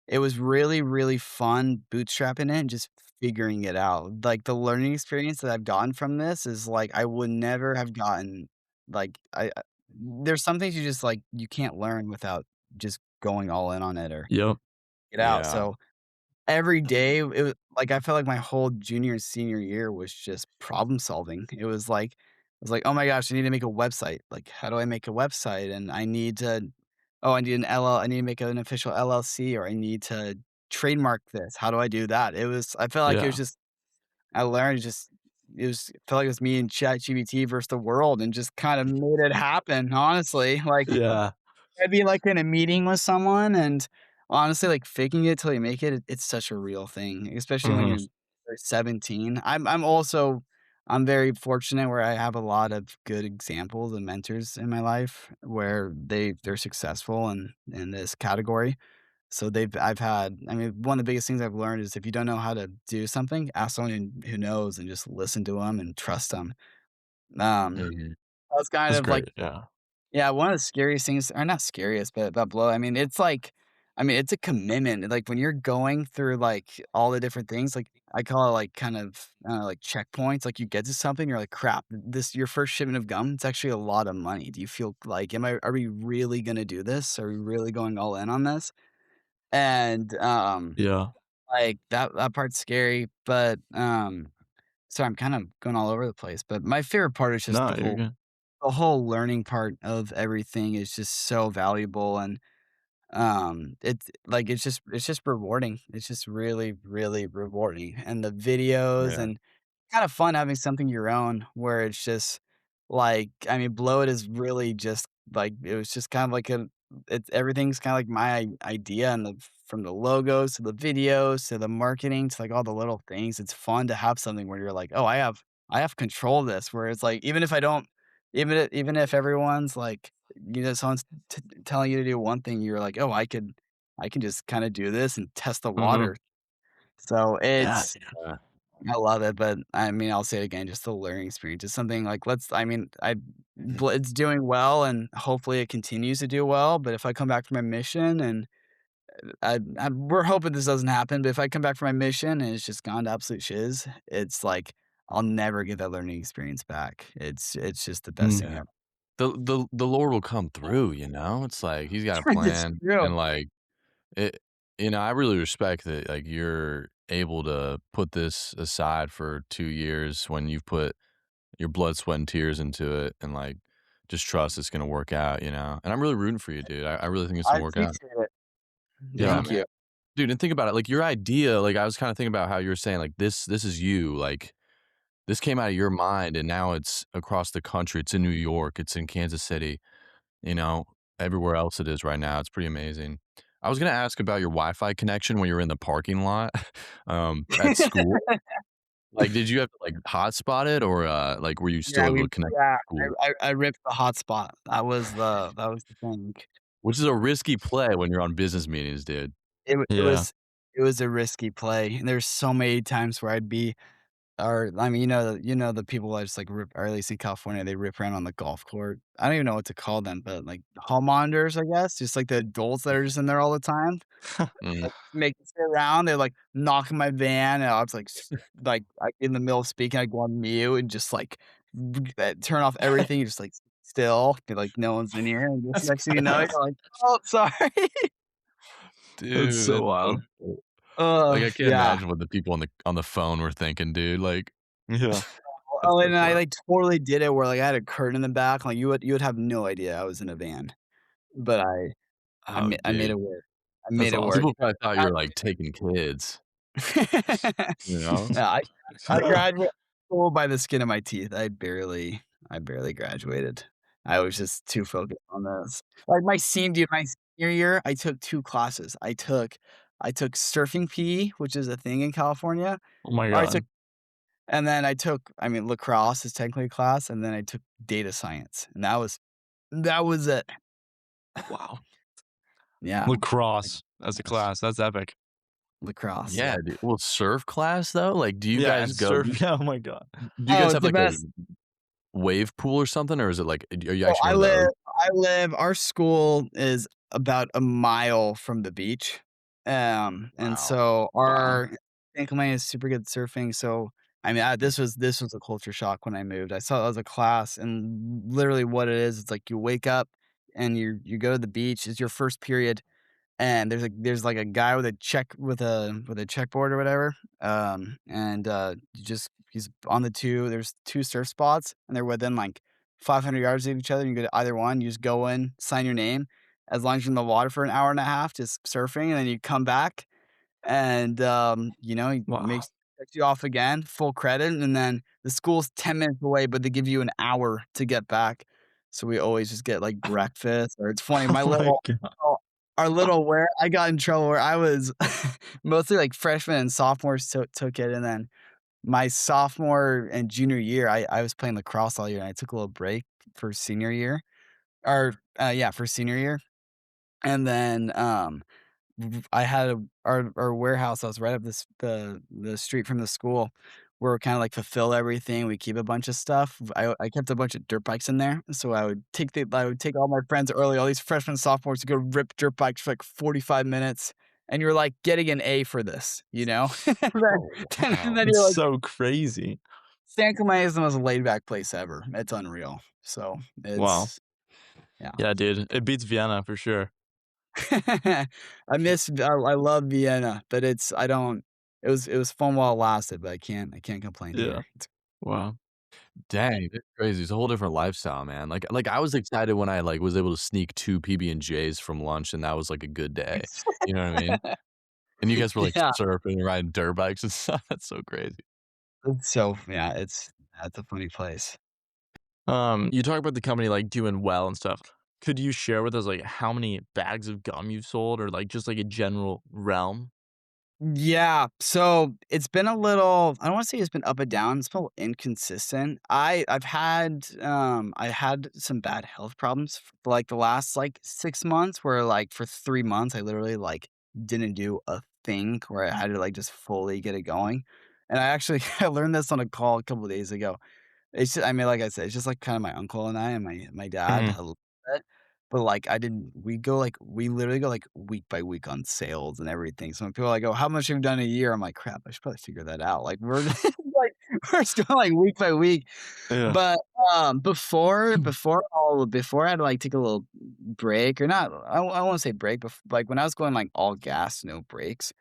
It was really, really fun bootstrapping it and just figuring it out. Like, the learning experience that I've gotten from this is, like, I would never have gotten, like, there's some things you just, like, you can't learn without just going all in on it or Yep. get out, Yeah. so every day, it was like, I felt like my whole junior and senior year was just problem solving. "Oh my gosh, I need to make a website. Like, how do I make a website? And I need to make an official LLC, or I need to trademark this. How do I do that?" I felt like it was Yeah. just I learned just it felt like it was me and ChatGPT versus the world and just kinda made it happen, honestly, like Yeah. I'd be, like, in a meeting with someone, and honestly, like, faking it till you make it, it's such a real thing, especially when Mhm. you're 17. I'm very fortunate where I have a lot of good examples and mentors in my life where they're successful in this category. So one of the biggest things I've learned is if you don't know how to do something, ask someone who knows and just listen to them and trust them. Mhm. That's kind That's of like great, yeah. yeah, one of the scariest things or not scariest, but about blow, it's a commitment, like, when you're going through, like, all the different things, like, I call it, like, kind of, like, checkpoints, like, you get to something, you're like, "Crap, this your first shipment of gum, it's actually a lot of money." Do you feel like, are we really gonna do this? Are we really going all in on this? And, Yeah. like, that part's scary, but, sorry, I'm kind of going all over the place, but my favorite part is just No, you're good. the whole learning part of everything is just so valuable and, it's just rewarding. It's just really, really rewarding, and the videos Yeah. and kind of fun having something your own where it's just Blow It is really just like it was just kind of like everything's kinda like my idea and from the logos to the videos to the marketing to, like, all the little things. It's fun to have something where you're like, "Oh, I have control of this," where it's like, even if I don't even if everyone's like, someone's telling you to do one thing, you're like, "Oh, I can just kinda do this and test the Mhm. water." So Yeah, it's dude. Yeah. I love it, but I'll say it again, just the learning experience. It's something like it's doing well and hopefully it continues to do well, but if I come back from my mission and we're hoping this doesn't happen, but if I come back from my mission and it's just gone to absolute shiz, it's like I'll never get that learning experience back. It's just the best thing Mm. Yeah. ever. the Lord will come through, you know? It's like he's got a It's plan true. and, like, it I really respect that, like, you're able to put this aside for 2 years when you've put your blood, sweat, and tears into it and, like, just trust it's gonna work out, you know? And I'm really rooting for you, dude. I really think it's I gonna work out. appreciate it. Yeah, Yeah. Thank man. you. Dude, and think about it, like, your idea, like, I was kinda thinking about how you were saying, like, this is you, like, this came out of your mind, and now it's across the country. It's in New York, it's in Kansas City, you know, everywhere else it is right now. It's pretty amazing. I was gonna ask about your Wi-Fi connection when you were in the parking lot, at school. Like, did you have to, like, hotspot it or, like, were you still Yeah, able we to connect yeah, to school? I ripped the hotspot. That was the thing. Which is a risky play when you're on business meetings, dude. It wa Yeah. it was a risky play, and there's so many times where I'd be or I mean, you know the people that just, like, rip or at least in California, they rip around on the golf court. I don't even know what to call them, but, like, hall monitors, I guess, just, like, the adults that are just in there all the time, Mm. like, making sit around, they're, like, knocking my van, and I was, like, in the middle of speaking, I go on mute and just, like, turn off everything, and just, like, still, be like, no one's in here, and just That's next thing you know, badass. you're like, "Oh, sorry." That's Dude, so that's so wild. cool. Like, I can't Yeah. imagine what the people on the phone were thinking, dude, like, Yeah. That's Oh, so and I, funny. like, totally did it where, like, I had a curtain in the back, like, you would have no idea I was in a van, but oh, I made dude. it work. I That's made it work. People probably thought you I were, like, taking kids, you know? Yeah, I graduated school by the skin of my teeth. I barely graduated. I was just too focused on this. Like, my senior year, I took 2 classes. I took surfing PE, which is a thing in California, Oh my or I took god. and then I took I mean, lacrosse is technically a class, and then I took data science, and that was it. Wow. Yeah, like, Lacrosse as a Yes. class, that's epic. lacrosse, Yeah, yep. dude. Well, surf class, though? Like, do you Yeah, guys and go surf yeah, oh my god. do you Oh, guys it's have, the like, a best. wave pool or something, or is it, like are you So actually near the ocean? our school is about a mile from the beach, and Wow. so Wow. our ankle mine is super good at surfing, so, I mean, this was a culture shock when I moved. I saw it as a class, and literally what it is, it's like you wake up and you go to the beach, it's your first period, and there's like a guy with a with a checkboard or whatever, and, you just he's on the 2 there's 2 surf spots, and they're within, like, 500 yards of each other, you go to either one, you just go in, sign your name, as long as you're in the water for an hour and a half just surfing, and then you come back, and, you know, he Wow. takes you off again, full credit, and then the school's 10 minutes away, but they give you an hour to get back. So we always just get, like, breakfast, or it's funny, Oh my god. oh, our little where I got in trouble where I was mostly, like, freshmen and sophomores took it, and then my sophomore and junior year, I was playing lacrosse all year, and I took a little break for senior year, or, yeah, for senior year, and then, I had our warehouse, I was right up the street from the school where we kinda, like, fulfill everything, we keep a bunch of stuff. I kept a bunch of dirt bikes in there, so I would take all my friends early, all these freshmen, sophomores to go rip dirt bikes for, like, 45 minutes, and you're, like, getting an A for this, you know? Oh, And wow. then That's you're like, so crazy. San Clemente is the most laid back place ever. It's unreal. So, Wow. it's yeah. Yeah, dude, it beats Vienna for sure. I love Vienna, but I don't it was fun while it lasted, but I can't complain Yeah. here. It's Wow. Dang, that's crazy. It's a whole different lifestyle, man. Like, I was excited when I, like, was able to sneak 2 PB&Js from lunch, and that was, like, a good day. You know what I mean? And you guys were, like, yeah, surfing and riding dirt bikes and stuff. That's so crazy. it's so yeah, it's a funny place. You talk about the company, like, doing well and stuff. Could you share with us, like, how many bags of gum you've sold or, like, just, like, a general realm? Yeah, so it's been a little I don't wanna say it's been up and down, it's been a little inconsistent. I had some bad health problems for, like, the last, like, 6 months where, like, for 3 months, I literally, like, didn't do a thing where I had to, like, just fully get it going, and I actually I learned this on a call a couple days ago. I mean, like I said, it's just, like, kinda my uncle and I and my dad Mhm. a little bit, but, like, I didn't we literally go, like, week by week on sales and everything, so when people are like, "Oh, how much have you done a year?" I'm like, "Crap, I should probably figure that out." Like, we're like we're just going, like, week by week. Yeah. But, before I had to, like, take a little break or not I won't say break, like, when I was going, like, all gas, no brakes,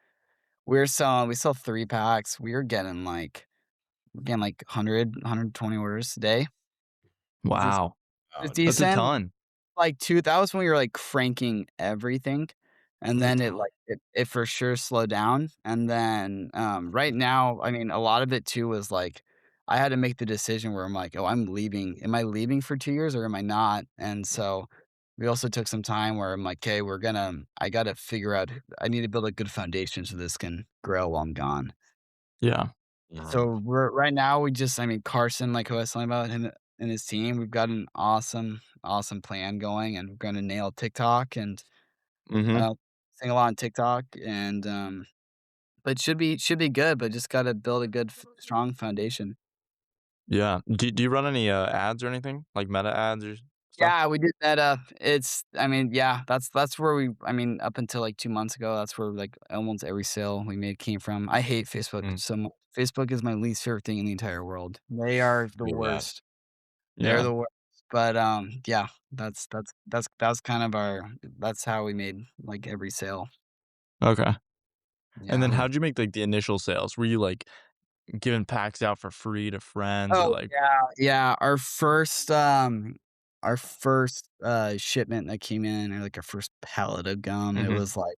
we sell 3 packs. We're getting, like, 120 orders a day, which is Wow. Wow, That's a decent. ton. Like, 2 that was when we were, like, cranking everything, and no then doubt. it for sure slowed down, and then, right now, I mean, a lot of it too was, like, I had to make the decision where I'm like, "Oh, I'm leaving. Am I leaving for 2 years or am I not?" And so, we also took some time where I'm like, "'Kay, I gotta figure out I need to build a good foundation so this can grow while I'm gone." Yeah. Mhm. So we're right now, I mean, Carson, like who I was telling about, him and his team, we've got an awesome plan going, and we're gonna nail TikTok and, Mhm. uh, sing a lot on TikTok, and, but should be good, but just gotta build a good strong foundation. Yeah. Do you run any, ads or anything? Like Meta ads or stuff? Yeah, we did that, I mean, yeah, that's where I mean, up until, like, 2 months ago, that's where, like, almost every sale we made came from. I hate Facebook Mm. so much. Facebook is my least favorite thing in the entire world. They are the Feel that. worst. They're Yeah. the worst. But, yeah, that's kind of that's how we made, like, every sale. Okay. And Yeah. then Mm. how'd you make, like, the initial sales? Were you, like, giving packs out for free to friends or, Oh, like yeah, yeah, our first, shipment that came in, or, like, our first pallet of gum, Mhm. it was like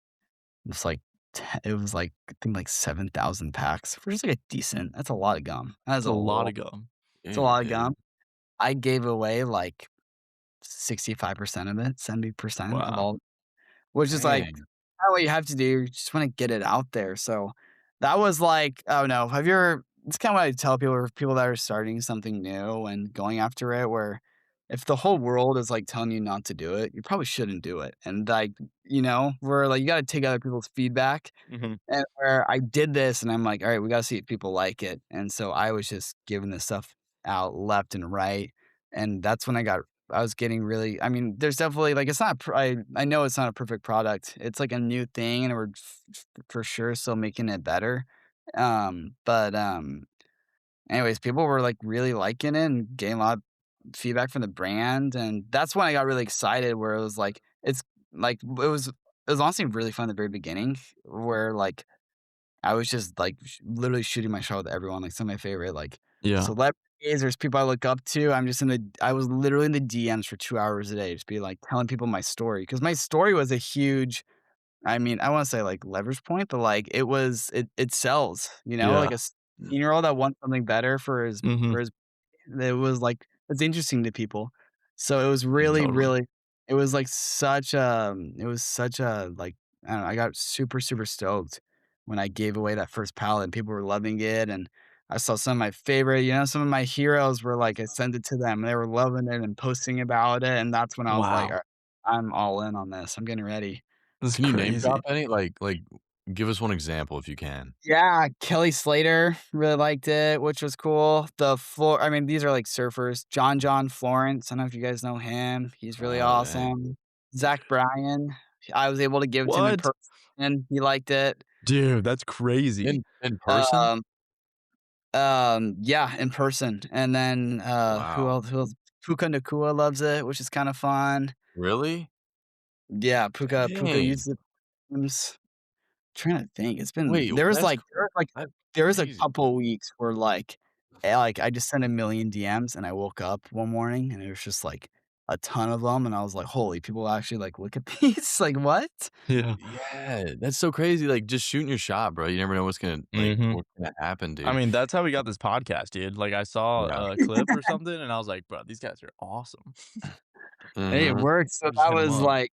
it was like, I think, like, 7,000 packs for just, like, a decent that's a lot of gum. That is It's a a lot lot of gum. it's a Dang, lot of dude. gum. I gave away, like, 65% of it, 70% of Wow. all. Which is, like, Dang. kinda what you have to do, you just wanna get it out there, so that was like oh, no, have you ever it's kinda what I tell people that are starting something new and going after it, where if the whole world is, like, telling you not to do it, you probably shouldn't do it, and, like, where, like, you gotta take other people's feedback, Mhm. and where I did this and I'm like, "Alright, we gotta see if people like it," and so I was just giving this stuff out left and right, and that's when I was getting really I mean, there's definitely like, it's not per I know it's not a perfect product. It's like a new thing, and we're for sure still making it better, but, anyways, people were, like, really liking it and getting a lot of feedback from the brand, and that's when I got really excited where it was like it was honestly really fun at the very beginning where, like, I was just, like, literally shooting my shot with everyone, like, some of my favorite, like, Yeah. celebrities, there's people I look up to, I was literally in the DMs for 2 hours a day, just be, like, telling people my story because my story was a huge I mean, I wanna say, like, leverage point, but, like, it sells, like, Yeah. a 16-year-old that wants something better Mhm. for his it was, like it's interesting to people. So, it was really, Totally. really it was such a, like I don't know, I got super, super stoked when I gave away that first pallet, and people were loving it, and I saw some of my favorite some of my heroes were, like I sent it to them, and they were loving it and posting about it, and that's when I was like, Wow. "Alright, I'm all in on this. I'm getting ready." That's Can you name drop crazy. any? Like, give us one example if you can. Yeah, Kelly Slater really liked it, which was cool. I mean, these are like surfers. John Florence, I don't know if you guys know him. He's really Oh, dang. awesome. Zach Bryan, I was able to give it to him in What? person. He liked it. Dude, that's crazy. In person? Um, yeah, in person. And then who Wow. else? Puka Nakua loves it, which is kind of fun. Really? Yeah, Puka Dang. uses it. Trying to think, Wait, that's there was a crazy. couple weeks where, like, I just sent a million DMs, and I woke up one morning, and it was just, like, a ton of them, and I was like, "Holy, people actually, like, look at these? Like, what?" Yeah. Yeah, that's so crazy, like, just shooting your shot, bro. You never know Mhm. what's gonna happen, I dude. mean, that's how we got this podcast, dude. Like, I saw Yeah. a clip or something, and I was like, "Bro, these guys are awesome." Hey, it Mhm. worked, so Just that hit 'em was, up. like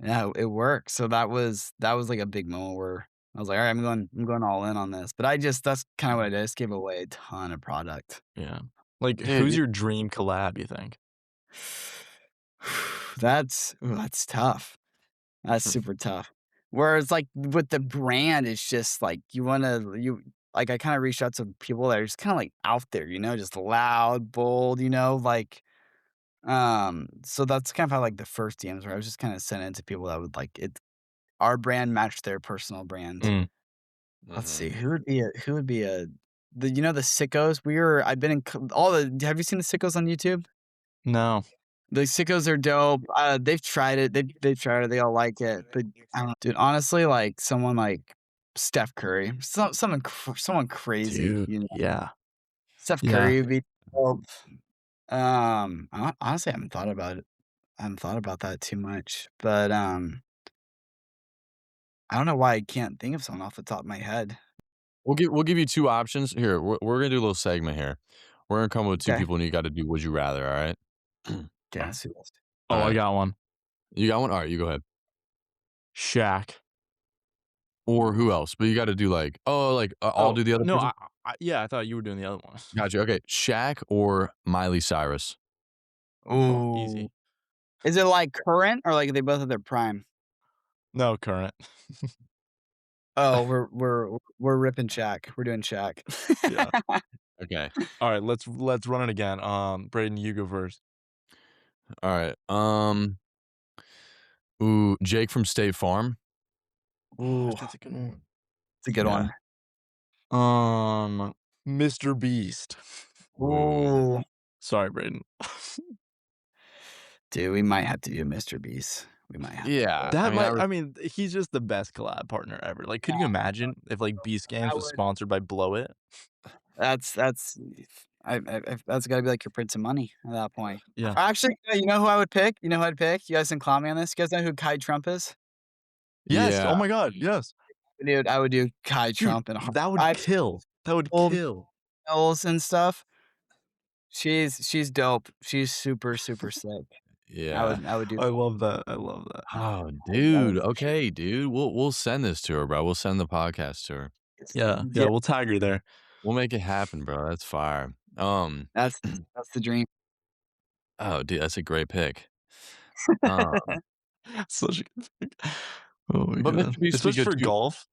yeah, it worked, so that was, like, a big moment where I was like, "Alright, I'm going all in on this," but that's kinda what I did, I just gave away a ton of product. Yeah. Like, Dude, who's your dream collab, you think? That's tough. That's super tough. Whereas, like, with the brand, it's just, like, like, I kinda reached out to people that are just kinda, like, out there, just loud, bold, so that's kind of how, like, the first DMs were. I was just kinda sending it to people that would, like, our brand matched their personal brand. Mm. Let's see, Mhm. who would be a the Sickos? I've been in co all the have you seen the Sickos on YouTube? No. The Sickos are dope. They've tried it. They've tried it. They all like it. But I don't know, dude, honestly, like someone like Steph Curry, someone crazy, Dude, you know. yeah. Steph Yeah. Curry would be dope. Honestly, I haven't thought about it. I haven't thought about that too much. But I don't know why I can't think of someone off the top of my head. We'll give you 2 options. Here, we're gonna do a little segment here. We're gonna come up with 2 Okay. people, and you gotta do would you rather, alright? Okay, let's do this. Oh, I Alright. got one. You got one? Alright, you go ahead. Shaq. Or who else? But you gotta do, like I'll Oh, do the other no, person? yeah, I thought you were doing the other one. Gotcha, okay. Shaq or Miley Cyrus? Oh, Ooh. easy. Is it like current or like they both at their prime? No, current. Oh, we're ripping Shaq. We're doing Shaq. Yeah. Okay. Alright, let's run it again. Braden, you go first. Alright, Jake from State Farm? Oh, Ooh, that's a good one. it's a good Yeah. one. Mr. Beast. Ooh. Ooh, Sorry, Braden. dude, we might have to do Mr. Beast. We might have to do Yeah, it. I That mean, I might res I mean, he's just the best collab partner ever. Like, could you Yeah, imagine if, like, Beast Games I was would sponsored by Blow It? that's that's gotta be like your Prince of Money at that point. Yeah. Actually, you know who I would pick? You know who I'd pick? You guys can clown me on this. You guys know who Kai Trump is? Yes, Yeah, oh my god, yes. Dude, I would do Kai Dude, Trump and that would I've kill. That would told kill. Mills and stuff. She's dope. She's super, super sick. yeah. I would do I love that, I love that. Oh, that. dude, okay, dude, we'll send this to her, bro, we'll send the podcast to her. Yeah, yeah, Yeah, we'll tag her there. We'll make it happen, bro, that's fire. that's that's the dream. Oh, dude, that's a great pick. Um, Such a good pick. Oh my but god. Mr. Beast would be Especially good for too. golf.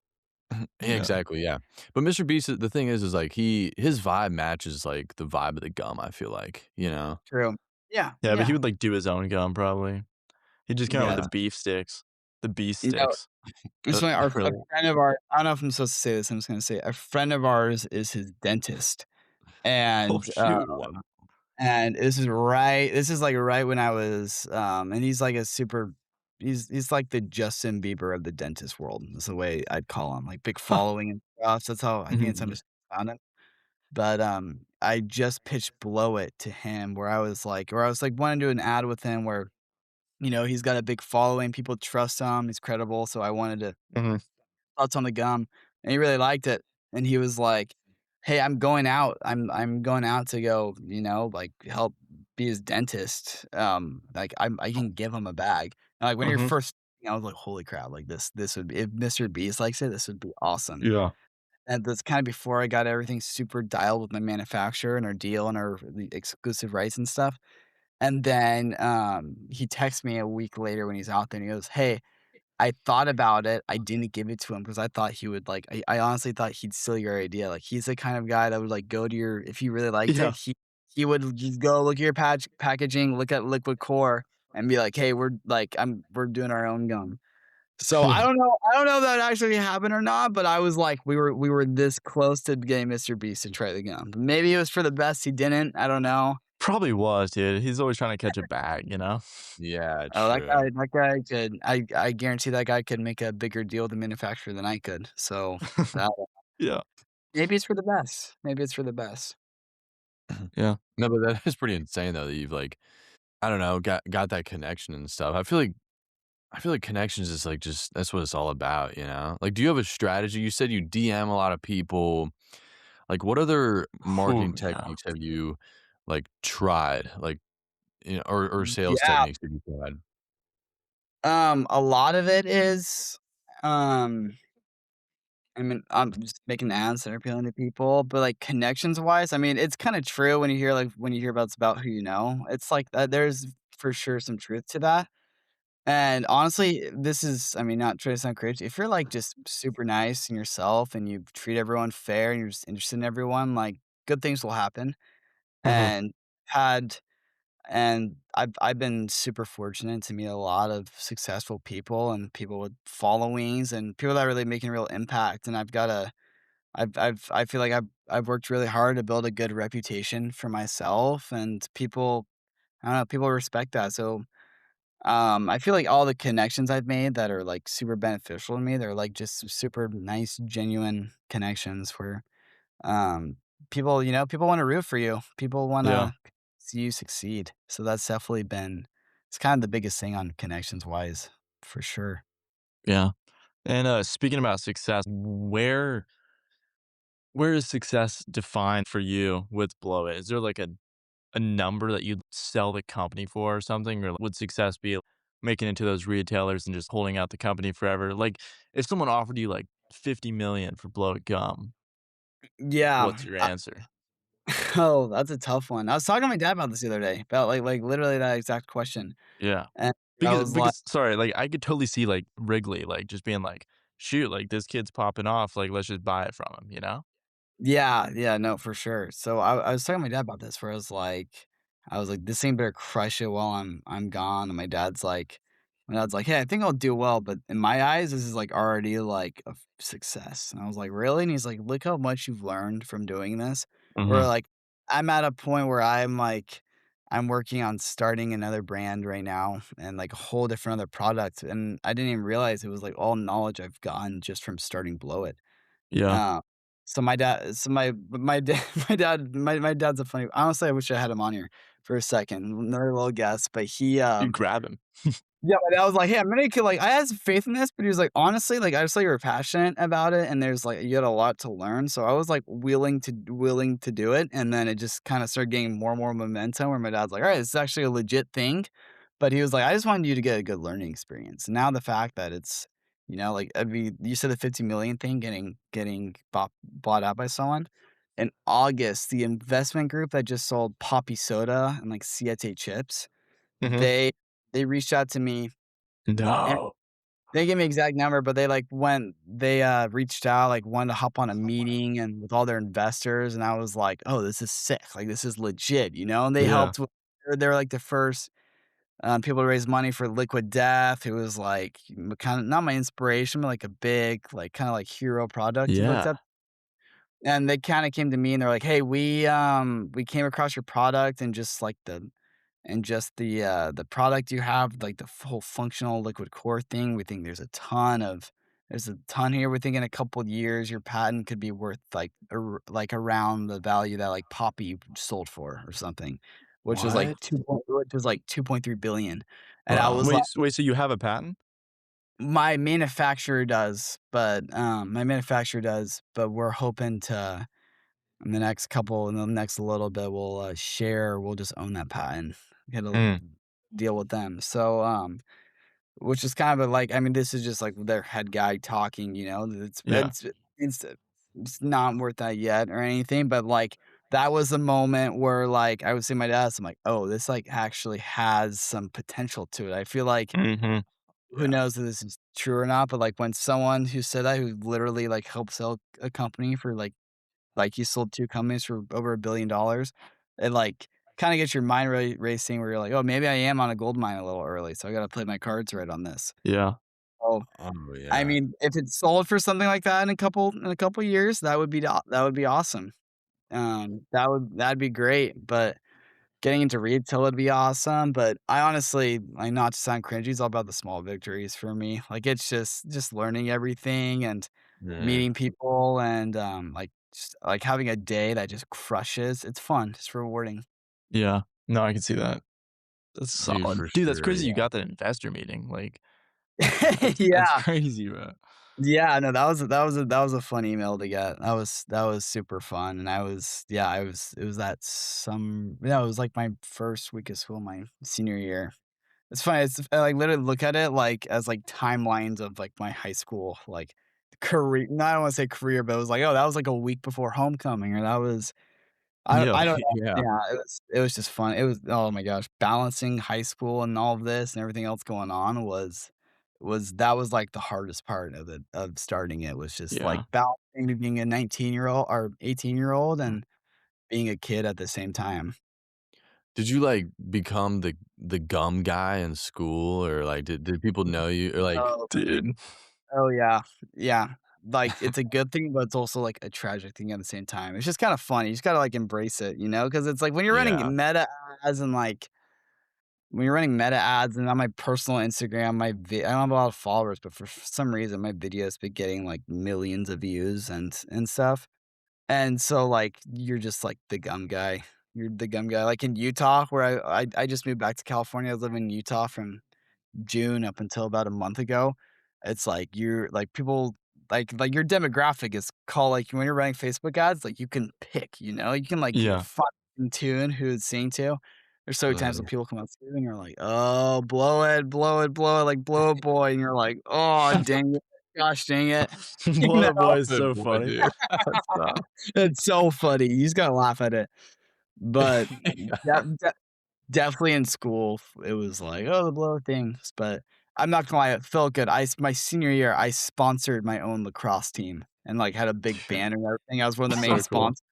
Yeah, Yeah. exactly, yeah. But Mr. Beast, the thing is like his vibe matches, like, the vibe of the gum, I feel like, you know? True. Yeah, Yeah, but he yeah, would, like, do his own gum probably. He'd just come out with yeah. the beef sticks. The beef You know, sticks. it's funny, a Really. friend of our I don't know if I'm supposed to say this, I'm just gonna say it. A friend of ours is his dentist, Oh, and, shoot, wow. this is, like, right when I was, and he's like a super he's like the Justin Bieber of the dentist world, is the way I'd call him, like, big Huh. following and stuff, so that's how I think it's Mhm. understood found him. But, I just pitched Blow It to him where I was, like, wanting to do an ad with him where, he's got a big following, people trust him, he's credible, so I wanted to Mhm. thoughts on the gum, and he really liked it, and he was like, "Hey, I'm going out. I'm going out to go, like, help be his dentist. Like, I can give him a bag." And, like, when you're Mhm. first I was like, "Holy crap, like, this would be if Mr. Beast likes it, this would be awesome." Yeah. And that's kinda before I got everything super dialed with my manufacturer and our deal and our the exclusive rights and stuff, and then, he texts me a week later when he's out there, and he goes, "Hey, I thought about it. I didn't give it to him because I thought he would, like I honestly thought he'd steal your idea, like, he's the kind of guy that would, like, go to your if he really liked it, Yeah. he would just go look at your packaging, look at liquid core, and be like, "Hey, we're doing our own gum." So, I don't know if that actually happened or not, but I was like, we were this close to getting Mr. Beast to try the gum. Maybe it was for the best, he didn't, I don't know. Probably was, dude. He's always trying to catch a bag, you know? Yeah, Oh, true. that guy could I guarantee that guy could make a bigger deal with the manufacturer than I could, so that Yeah. maybe it's for the best. Maybe it's for the best. Yeah. No, but that is pretty insane though that you've, like, I don't know, got that connection and stuff. I feel like connections is, like, just that's what it's all about, you know? Like, do you have a strategy? You said you DM a lot of people. Like, what other Ooh, marketing yeah. techniques have you, like, tried? Like, or sales Yeah, techniques have you tried? a lot of it is, um I mean, I'm just making ads that are appealing to people, but, like, connections-wise, I mean, it's kinda true when you hear, when you hear about it's about who you know. It's like, there's for sure some truth to that, and honestly, this is I mean, not trying to sound crazy, if you're, like, just super nice and yourself and you treat everyone fair and you're just interested in everyone, like, good things will happen, Mhm. and had and I've been super fortunate to meet a lot of successful people and people with followings and people that are really making a real impact, and I've got a I feel like I've worked really hard to build a good reputation for myself, and people I don't know, people respect that, so, I feel like all the connections I've made that are, like, super beneficial to me, they're, like, just super nice, genuine connections where, um, people, people wanna root for you. People Yeah, wanna see you succeed, so that's definitely been it's kind of the biggest thing on connections-wise, for sure. yeah. And, speaking about success, where is success defined for you with Blow It? Is there, like, a number that you'd sell the company for or something? Or would success be making it to those retailers and just holding out the company forever? Like, if someone offered you, like, 50,000,000 for Blow It gum, Yeah, what's your answer? oh, that's a tough one. I was talking to my dad about this the other day, about, literally that exact question, Yeah. and I Because was like because sorry, like, I could totally see, like, Wrigley, like, just being like, "Shoot, like, this kid's popping off, like, let's just buy it from him," you know? yeah, yeah, no, for sure. So I was talking to my dad about this where I was like, "This thing better crush it while I'm gone," and my dad's like, "Hey, I think I'll do well, but in my eyes, this is, like, already, like, a success." And I was like, "Really?" And he's like, "Look how much you've learned from doing this." Where, Mhm. like, I'm at a point where I'm working on starting another brand right now and, like, a whole different other product, and I didn't even realize it was, like, all knowledge I've gotten just from starting Blow It. Yeah. Uh, my dad my dad's a funny honestly, I wish I had him on here for a second, another little guess, but You grab him. yeah, my dad was like, "Hey, I'm gonna like, I had some faith in this," but he was like, "Honestly, like, I just thought you were passionate about it, and there's, like you had a lot to learn." So I was, like, willing to do it, and then it just kinda started getting more and more momentum where my dad's like, "Alright, this is actually a legit thing." But he was like, "I just wanted you to get a good learning experience." Now the fact that it's, like, I mean, you said the 50,000,000 thing getting bought out by someone. In August, the investment group that just sold Poppy Soda and, like, Siete chips, Mhm. they reached out to me and No. they gave me exact number, but reached out, like, wanted to hop on a meeting and with all their investors, and I was like, "Oh, this is sick, like, this is legit," you know, and they Yeah. helped with they're, like, the first, people to raise money for Liquid Death, who was, like, kinda not my inspiration, but, like, a big, like, kinda, like, hero product he looked Yeah. up, and they kinda came to me and they're like, "Hey, we came across your product and just, like, the product you have, like the whole functional liquid core thing, we think there's a ton here. We think in a couple years your patent could be worth like around the value that like Poppy sold for or something, What? which was like 2.3 billion. And I was like, Wait, so you have a patent? my manufacturer does, but we're hoping to in the next little bit, we'll just own that patent, get a Mm. deal with them. So, which is kind of like, I mean, this is just like their head guy talking, Yeah. it's not worth that yet or anything, but like that was the moment where like I would say to my dad, I'm like, oh, this like actually has some potential to it. I feel like Mhm. who Yeah. knows if this is true or not, but like when someone who said that, who literally like helped sell a company for like, he sold 2 companies for over $1 billion. It, like, kinda gets your mind racing where you're like, "Oh, maybe I am on a gold mine a little early, so I gotta play my cards right on this." Yeah. Oh, Oh, I yeah. mean, if it's sold for something like that in a couple years, that would be awesome. That'd be great, but getting into retail would be awesome, but I honestly like, not to sound cringy, it's all about the small victories for me. Like, it's just learning everything and Mhm. meeting people and, just, like, having a day that just crushes. It's fun, it's rewarding. Yeah. No, I can see that. That's Dude, solid. for Dude, that's sure, crazy you yeah. got that investor meeting, like, that's Yeah. crazy, bro. Yeah, no, that was a fun email to get. That was super fun, and I was yeah, I was it was that some yeah, it was, like, my first week of school my senior year. It's funny, I, like, literally look at it, like, as, like, timelines of, like, my high school, like, career no, I don't wanna say career, but it was like, "Oh, that was, like, a week before homecoming," or that was Yeah, I don't know. yeah, Yeah, it was just fun. It was oh my gosh, balancing high school and all of this and everything else going on that was, like, the hardest part of starting it was just, like, yeah. balancing being a 19-year-old or 18-year-old and being a kid at the same time. Did you, like, become the gum guy in school, or, like, did people know you or, like Oh, Dude. oh, yeah. Yeah. like, it's a good thing, but it's also, like, a tragic thing at the same time. It's just kinda funny. You just gotta, like, embrace it, you know, because it's like when you're running Yeah. meta ads and, like when you're running meta ads and on my personal Instagram, I don't have a lot of followers, but for some reason, my video's been getting, like, millions of views and stuff. And so, like, you're just, like, the gum guy. You're the gum guy. Like, in Utah, where I just moved back to California. I was living in Utah from June up until about a month ago. It's like you're like, people like, your demographic is called like, when you're running Facebook ads, like, you can pick, you know? You can, like, Yeah. fine tune who it's seeing to. There's so many times when Mhm. people come up to you and you're like, "Oh, blow it, blow it, blow it, like, blow it, boy," and you're like, "Oh, dang it. Gosh dang it." You Blow know? It Boy is Good so boy, funny. dude. That's tough. It's so funny. You just gotta laugh at it. But that definitely in school, it was like, "Oh, the blow things," but I'm not gonna lie, it felt good. My senior year, I sponsored my own lacrosse team and, like, had a big banner and everything. I was one of the main So cool. sponsors.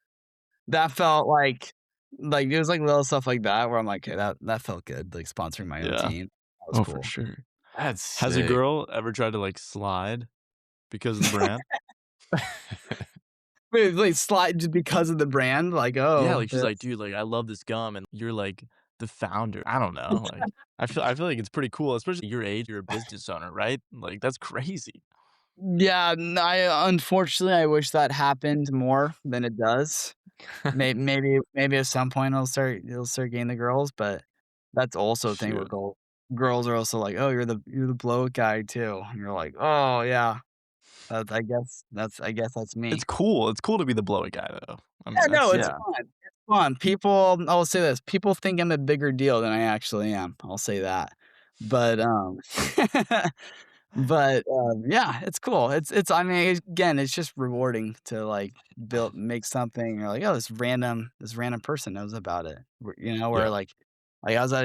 That felt like, it was, like, little stuff like that where I'm like, "Okay, that felt good," like, sponsoring my own Yeah. team. That was Oh, for cool. sure. That's Has a sick. girl ever tried to, like, slide because of the brand? Wait, slide just because of the brand? Like, Yeah, "Oh, like, she's like, that's" "Dude, like, I love this gum, and you're, like, the founder." I don't know, like, I feel like it's pretty cool, especially your age, you're a business owner, right? Like, that's crazy. Yeah, I unfortunately, I wish that happened more than it does. Maybe at some point it'll start getting the girls, but that's also a thing where Shoot. girls are also like, "Oh, you're the blow guy too." And you're like, "Oh, yeah. I guess that's It's me." cool, it's cool to be the blow it guy, though. I mean, Yeah, no, that's it's Yeah. fun. It's fun. People I'll say this, people think I'm a bigger deal than I actually am. I'll say that. But, yeah, it's cool. It's I mean, again, it's just rewarding to, like, make something, you're like, "Oh, this random person knows about it." Where, yeah. like, I was at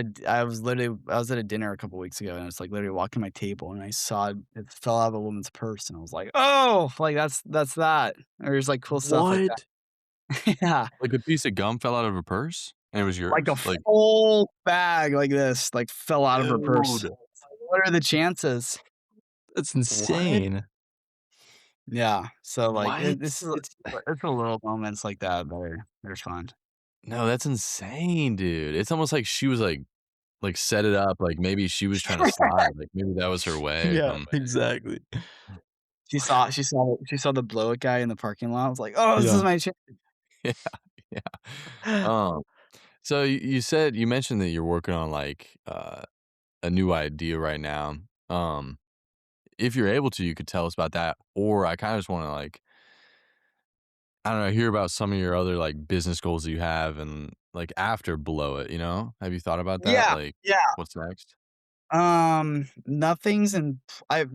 a dinner a couple weeks ago, and it's, like, literally walking my table, and I saw it fell out of a woman's purse, and I was like, "Oh!" Like, that's that. There's, like, cool stuff like that. What? Yeah. Like a piece of gum fell out of her purse, and it was Like a yours? Like, full bag like this, like, fell out of her purse. dude, What are the chances? That's what? insane. Yeah, so, like, What? it's the little moments like that that are fun. No, that's insane, dude. It's almost like she was, like, set it up, like, maybe she was trying to slide, like, maybe that was her way or Yeah, something. exactly. She saw the blow it guy in the parking lot, I was like, "Oh, this is Yeah. my chance." Yeah, yeah. Um, so you said you mentioned that you're working on, like, a new idea right now. Um, if you're able to, you could tell us about that, or I kinda just wanna, like, I don't know, hear about some of your other, like, business goals that you have and, like, after Below It, you know? Have you thought about that? Yeah, Like, yeah. what's next? Nothing's in I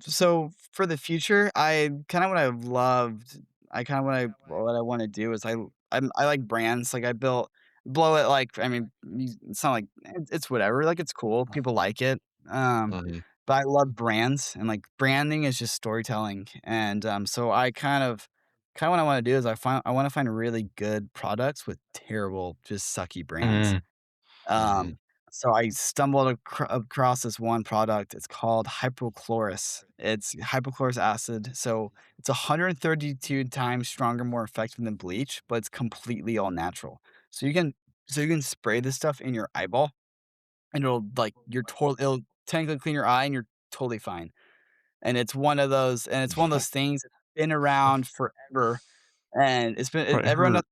so for the future, I kinda what I wanna do is I like brands, like, I built Blow It, like, I mean, it's not like it's whatever, like, it's cool, people like it, um, Mhm, but I love brands, and, like, branding is just storytelling, and, so I kinda what I wanna do is I wanna find really good products with terrible, just sucky brands. Mm, mhm. Um, so I stumbled across this one product. It's called hypochlorous. It's hypochlorous acid. So it's 132 times stronger, more effective than bleach, but it's completely all natural. So you can spray this stuff in your eyeball, and it'll technically clean your eye, and you're totally fine. And it's one of those things that's been around forever, and probably everyone hurt.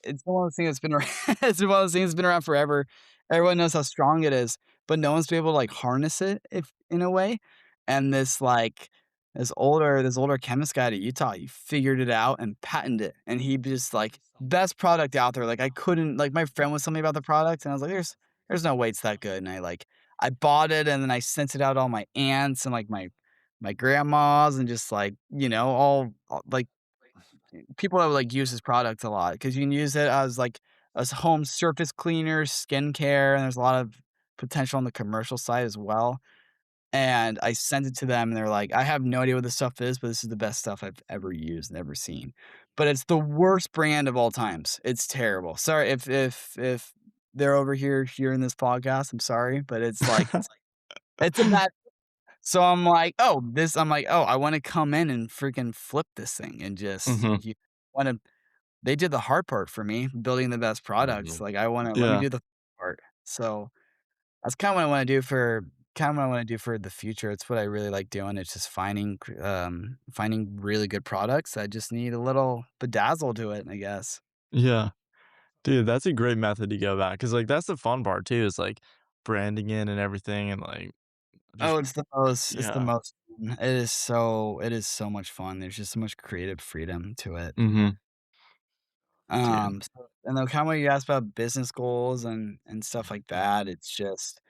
it's one of those things that's been around it's one of those things that's been around forever. Everyone knows how strong it is, but no one's been able to, like, harness it if in a way, and this older chemist guy out of Utah, he figured it out and patented it, and he just, like, best product out there, like, I couldn't like, my friend was telling me about the product, and I was like, "There's no way it's that good," and I bought it, and then I sent it out to all my aunts and, like, my grandmas and just, like, like, people that would, like, use this product a lot because you can use it as home surface cleaner, skincare, and there's a lot of potential on the commercial side as well, and I sent it to them, and they're like, "I have no idea what this stuff is, but this is the best stuff I've ever used and ever seen." But it's the worst brand of all times. It's terrible. Sorry if they're over here hearing this podcast, I'm sorry, but it's like it's a bad So I'm like, "Oh, I wanna come in and freaking flip this thing and just Mhm. you wanna." They did the hard part for me, building the best products, Mhm. like, I wanna let me Yeah. do the part. So, that's kinda what I wanna do for kinda what I wanna do for the future. It's what I really like doing. It's just finding really good products. I just need a little bedazzle to it, I guess. Yeah. Dude, that's a great method to go back because like, that's the fun part too is, like, branding in and everything and, like, just Oh, it's the yeah. most fun. It is so much fun. There's just so much creative freedom to it. Mhm. Dude. And then kinda when you asked about business goals and stuff like that, it's just,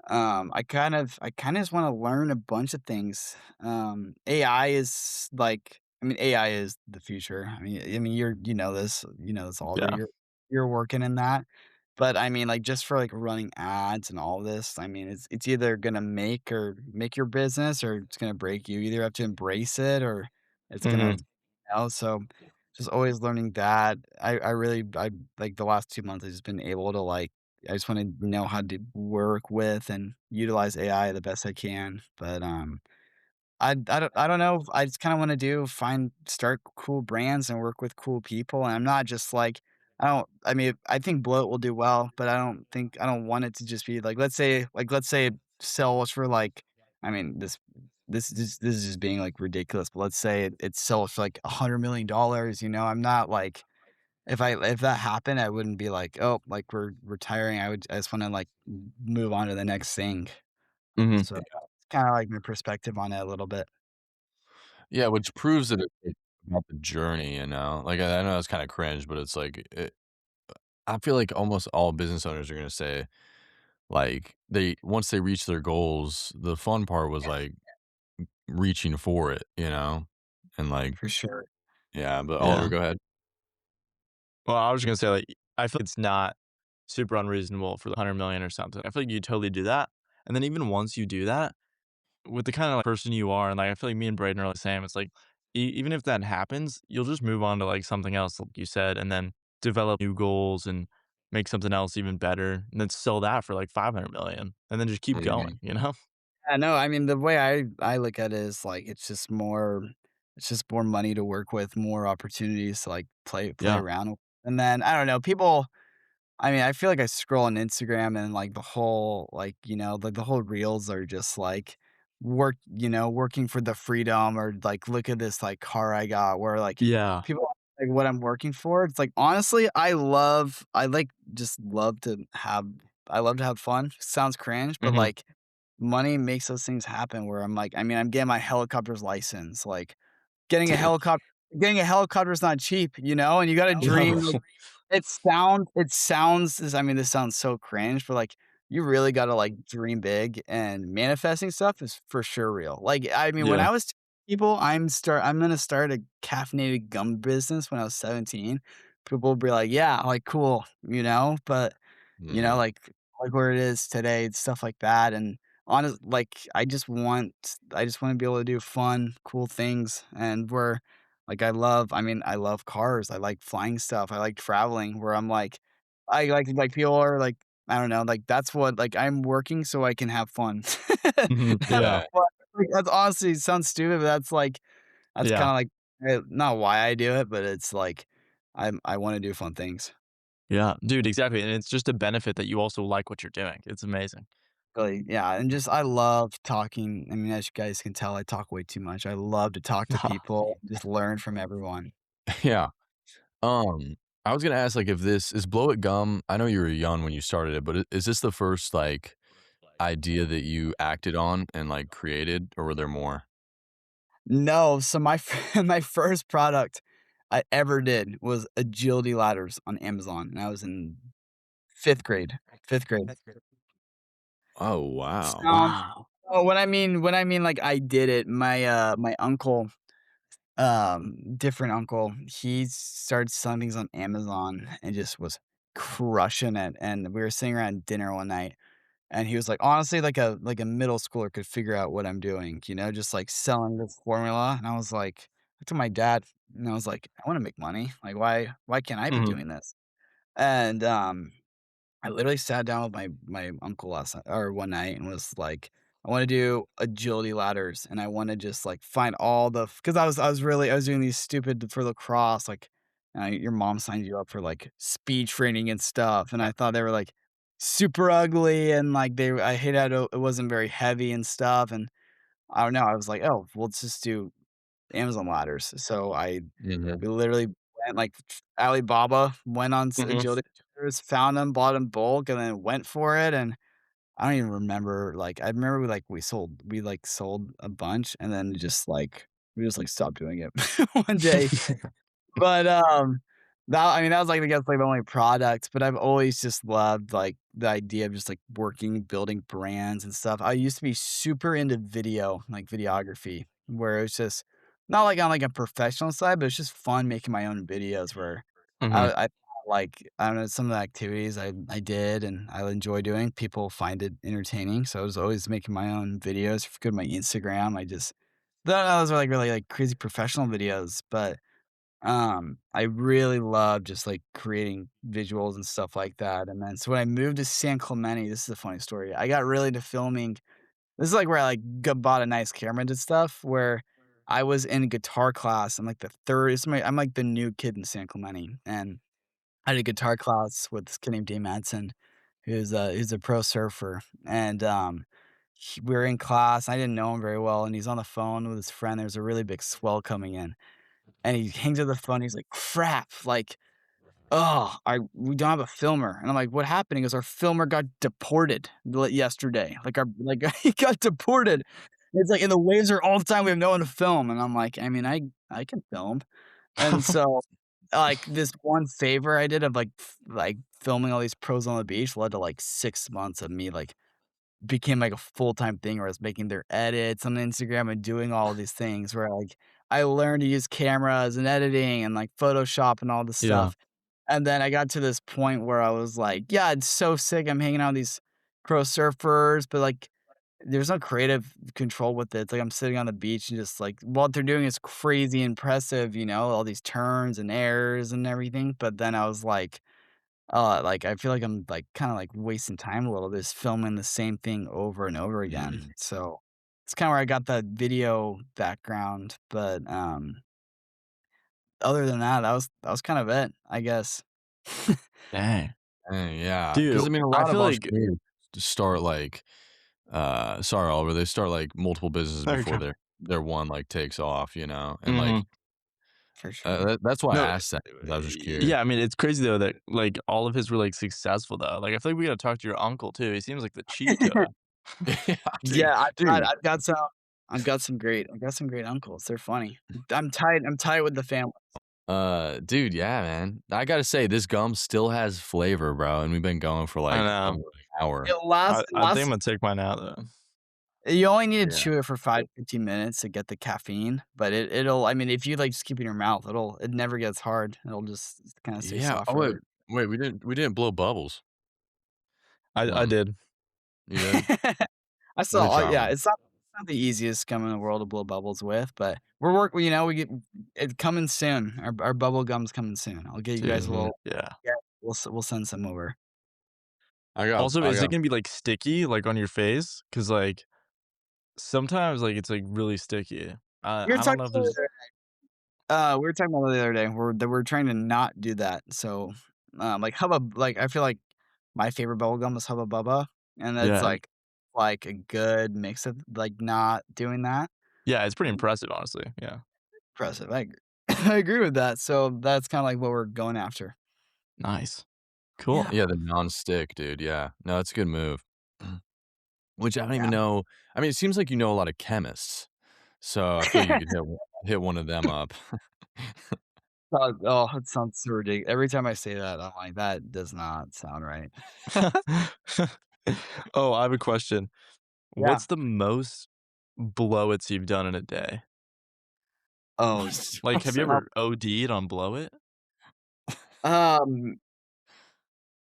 I kinda just wanna learn a bunch of things. AI is like I mean, AI is the future. I mean, you know this, Oliver. Yeah. You're working in that. But, I mean, like, just for, like, running ads and all this, I mean, it's either gonna make your business or it's gonna break you. You either have to embrace it or it's gonna Mhm. you know, so just always learning that. I really I like, the last 2 months, I've just been able to, like I just wanna know how to work with and utilize AI the best I can. But, I don't know. I just kinda wanna start cool brands and work with cool people, and I'm not just like I mean, I think Bloat will do well, but I don't want it to just be let's say it sells for, like I mean, this is just being, like, ridiculous, but let's say it sells for, like, $100,000,000, you know? I'm not like if that happened, I wouldn't be like, "Oh, like, we're retiring." I just wanna, like, move on to the next thing. Mhm. So, it's kinda like my perspective on it a little bit. Yeah, which proves that it's about the journey, you know? Like, I know that's kinda cringe, but it's like, I feel like almost all business owners are gonna say, like, they once they reach their goals, the fun part was, like, reaching for it, you know? And, like For sure. yeah, but Oliver, Yeah. go ahead. Well, I was just gonna say, like, I feel it's not super unreasonable for the 100,000,000 or something. I feel like you totally do that, and then even once you do that, with the kinda, like, person you are, and, like, I feel like me and Braden are the same, it's like, even if that happens, you'll just move on to, like, something else, like you said, and then develop new goals and make something else even better, and then sell that for, like, 500,000,000, and then just keep Mhm. going, you know? Yeah, no, I mean, the way I look at it is, like, it's just more money to work with, more opportunities to, like, play Yeah. around with. And then, I don't know, people I mean, I feel like I scroll on Instagram and, like, the whole the whole reels are just, like, working for the freedom or, like, "Look at this, like, car I got," where, like, Yeah. people like, what I'm working for. It's like, honestly, just love to have fun. Sounds cringe, but, Mhm. like, money makes those things happen where I mean, I'm getting my helicopter's license, like, getting a Dude. helicopter getting a helicopter is not cheap, you know, and you gotta No. dream, like I mean, this sounds so cringe, but, like, you really gotta, like, dream big, and manifesting stuff is for sure real. Like, I mean, when Yeah. I was people, I'm gonna start a caffeinated gum business when I was 17. People will be like, "Yeah, like, cool," you know, but, Mhm. like where it is today, and stuff like that, and I just wanna be able to do fun, cool things, and where I mean, I love cars, I like flying stuff, I like traveling, where I'm like, people are like, I don't know, like, that's what like, I'm working so I can have fun. Mhm. That's Yeah. Yeah. what like, that's honestly it sounds stupid, but that's Yeah. kinda like, not why I do it, but it's like, I wanna do fun things. Yeah. Dude, exactly, and it's just a benefit that you also like what you're doing. It's amazing. Really, yeah, and just I love talking. I mean, as you guys can tell, I talk way too much. I love to talk to people, just learn from everyone. Yeah. Um, I was gonna ask, like, if this is Blow It Gum. I know you were young when you started it, but is this the first, like, idea that you acted on and, like, created, or were there more? No, so my first product I ever did was agility ladders on Amazon, and I was in 5th grade. 5th grade. Oh, wow. Um, Wow. oh, when I mean, like, I did it, my uncle, different uncle, he started selling things on Amazon and just was crushing it, and we were sitting around dinner one night. And he was like, honestly, like a middle schooler could figure out what I'm doing, you know, just like selling this formula. And I was like, to my dad, and I was like, I want to make money. Like, why can't I be Mhm. doing this? And I literally sat down with my uncle last night or one night and was like, I wanna do agility ladders, and I wanna just, like, find all the because I was doing these stupid for lacrosse, like, your mom signed you up for, like, speed training and stuff, and I thought they were, like, super ugly and, like, I hated how it wasn't very heavy and stuff, and I don't know, I was like, "Oh, well, let's just do Amazon ladders." So Mhm. we literally went, like, Alibaba, went on Mhm. agility ladders, found them, bought in bulk, and then went for it, and I don't even remember, like, I remember we sold a bunch, and then we just, like, stopped doing it one day. But, that was, like, I guess, like, the only product, but I've always just loved, like, the idea of just, like, working, building brands and stuff. I used to be super into video, like, videography, where it's just not, like, on, like, a professional side, but it's just fun making my own videos where Mhm. I don't know, some of the activities I did and I enjoy doing, people find it entertaining, so I was always making my own videos. If you go to my Instagram, I just those are, like, really, like, crazy professional videos, but I really love just, like, creating visuals and stuff like that, and then so when I moved to San Clemente, this is a funny story. I got really into filming. This is, like, where I, like, bought a nice camera and did stuff, where I was in guitar class. I'm, like, the 3rd I'm, like, the new kid in San Clemente, and I had a guitar class with this kid named Dave Madsen, who's a pro surfer, and, we were in class. I didn't know him very well, and he's on the phone with his friend. There's a really big swell coming in. And he hangs up the phone, he's like, "Crap, like, oh, I we don't have a filmer." And I'm like, "What happened?" He goes, "Our filmer got deported yesterday." He got deported. It's like, "And the waves are all the time, we have no one to film." And I'm like, "I mean, I can film." And so, like, this one favor I did of, filming all these pros on the beach led to, like, 6 months of me, like, became like a full-time thing where I was making their edits on Instagram and doing all of these things where, like, I learned to use cameras and editing and, like, Photoshop and all this Yeah. stuff, and then I got to this point where I was like, "Yeah, it's so sick, I'm hanging out with these pro surfers," but, like, there's no creative control with it. It's like I'm sitting on the beach and just, like, what they're doing is crazy impressive, all these turns and airs and everything, but then I was like, I feel like I'm, like, kinda, like, wasting time a little, just filming the same thing over and over again. Mhm. So, it's kinda where I got that video background, but, other than that, that was kind of it, I guess. Dang. Dang, yeah, Dude, because I mean, a I lot of feel like entrepreneurs start, like, sorry, Oliver, they start, like, multiple businesses no, you're before good. their one, like, takes off, and, like, Mhm. For sure. that's why I No, asked that, 'cause I was just curious. yeah, I mean, it's crazy though that, like, all of his were, like, successful though. Like, I feel like we gotta talk to your uncle too. He seems like the cheat code. Yeah, dude, Yeah, dude, I've got some great uncles, they're funny. I'm tight with the family. dude, yeah, man. I gotta say, this gum still has flavor, bro, and we've been going for, I like, know. almost an hour. It I think I'm lasts gonna take mine out though. You only need to Yeah. chew it for 5 to 15 minutes to get the caffeine, but I mean, if you, like, just keep it in your mouth, it never gets hard. It'll just kinda stay Yeah, soft oh, wait forever. wait, we didn't blow bubbles. I Um, did. you did? I Let me saw try yeah, one. it's not the easiest gum in the world to blow bubbles with, but we get it coming soon. Our bubble gum's coming soon. I'll get you guys a Mhm. little Yeah. yeah, we'll send some over. Also, I is it got gonna be, like, sticky, like, on your face? Cause like, sometimes, like, it's, like, really sticky. We were I don't talking know if there's We were talking about it the other day. We're trying to not do that. So, I feel like my favorite bubble gum is Hubba Bubba, and that's yeah. like a good mix of like not doing that. Yeah, it's pretty impressive, honestly. Yeah. Impressive. I agree. I agree with that. So that's kind of like what we're going after. Nice. Yeah. Cool. yeah, the non-stick, dude, yeah. No, it's a good move. Which I don't even Yeah. know. I mean, it seems like you know a lot of chemists, so I feel like you could hit one of them up. It sounds so ridiculous. Every time I say that, I'm like, that does not sound right. Oh, I have a question. Yeah. What's the most blow-its you've done in a day? Oh, Like, have you uh, ever OD'd on blow-it? um,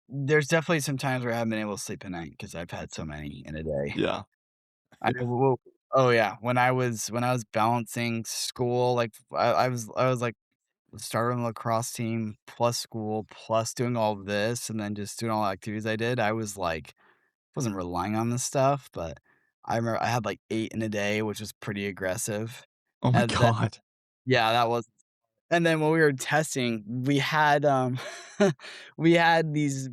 there's definitely some times where I haven't been able to sleep at night because I've had so many in a day. Yeah. I know well oh, yeah. When I was balancing school, like, I was, like, started on the lacrosse team, plus school, plus doing all of this, and then just doing all the activities I did, I was, like wasn't relying on this stuff, but I remember I had, like, 8 in a day, which was pretty aggressive, Oh my and then god. yeah, that was and then when we were testing, we had, we had these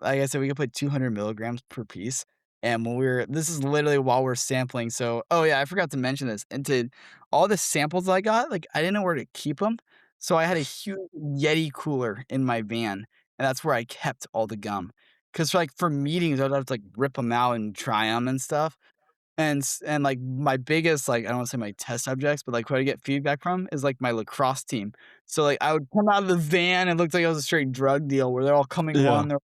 like I said, we could put 200 milligrams per piece, and when we were this is literally while we're sampling, so oh, yeah, I forgot to mention this, and to all the samples I got, like, I didn't know where to keep them, so I had a huge Yeti cooler in my van, and that's where I kept all the gum. 'Cause, like, for meetings, I'd have to, like, rip them out and try them and stuff. And, like, my biggest, like, I don't wanna say my test subjects, but, like, who I get feedback from is, like, my lacrosse team. So, like, I would come out of the van, and it looked like it was a straight drug deal where they're all coming Yeah. one, they're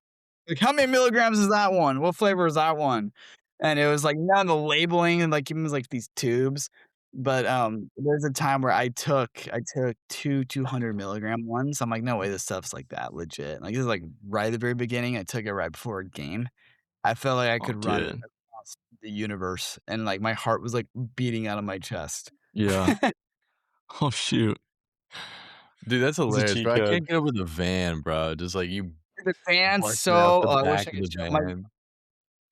like, "How many milligrams is that one? What flavor is that one?" And it was, like, none of the labeling and, like, even was, like, these tubes. But, there's a time where I took 2 200 milligram ones. I'm like, "No way this stuff's, like, that legit." Like, this is, like, right at the very beginning. I took it right before a game. I felt like I Oh, could run dude. across the universe, and, like, my heart was, like, beating out of my chest. Yeah. Oh, shoot. Dude, that's It's a hilarious, cheat bro. I code. can't get over the van, bro. Just like you The band's busting it out so the oh, I wish back I of could the show my van.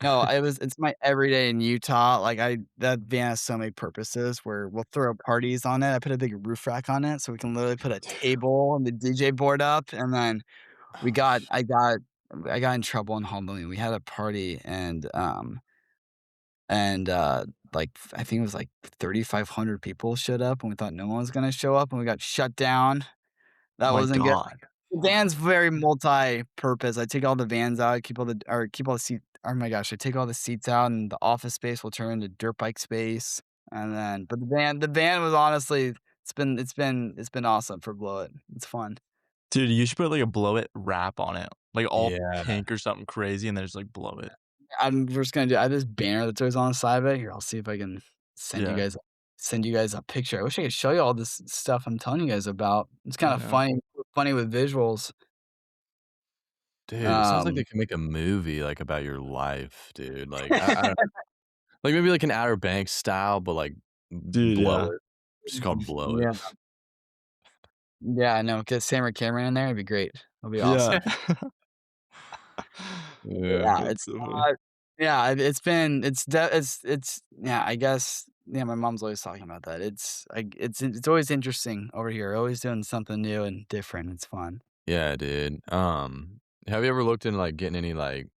no, it's my everyday in Utah, like, I that van has so many purposes where we'll throw parties on it. I put a big roof rack on it, so we can literally put a table and the DJ board up, and then we Oh, got sh I got in trouble in Honolulu. We had a party and like, I think it was, like, 3,500 people showed up, and we thought no one was gonna show up, and we got shut down. That my wasn't good. god. The van's very multi-purpose. I take all the vans out, keep all the seat oh my gosh, I take all the seats out, and the office space will turn into dirt bike space, and then but the van was honestly it's been awesome for Blow It. It's fun. Dude, you should put, like, a Blow It wrap on it, like, all Yeah, pink or something crazy, and then just, like, blow it. I'm just gonna do I have this banner that's always on the side of it. Here, I'll see if I can send you Yeah. guys send you guys a picture. I wish I could show you all this stuff I'm telling you guys about. It's kinda Yeah. funny with visuals. dude, it sounds like they Um could make a movie, like, about your life, dude. Like, I don't like, maybe, like, an Outer Banks style, but, like, Dude, Blow yeah. It. Just called Blow It. Yeah. Yeah, no, get Sam or Cameron in there, it'd be great. It'll be Yeah. awesome. Yeah, Yeah, That's it's so funny. yeah, it's been it's yeah, I guess yeah, my mom's always talking about that. It's always interesting over here, always doing something new and different, it's fun. yeah, dude. Have you ever looked into, like, getting any, like,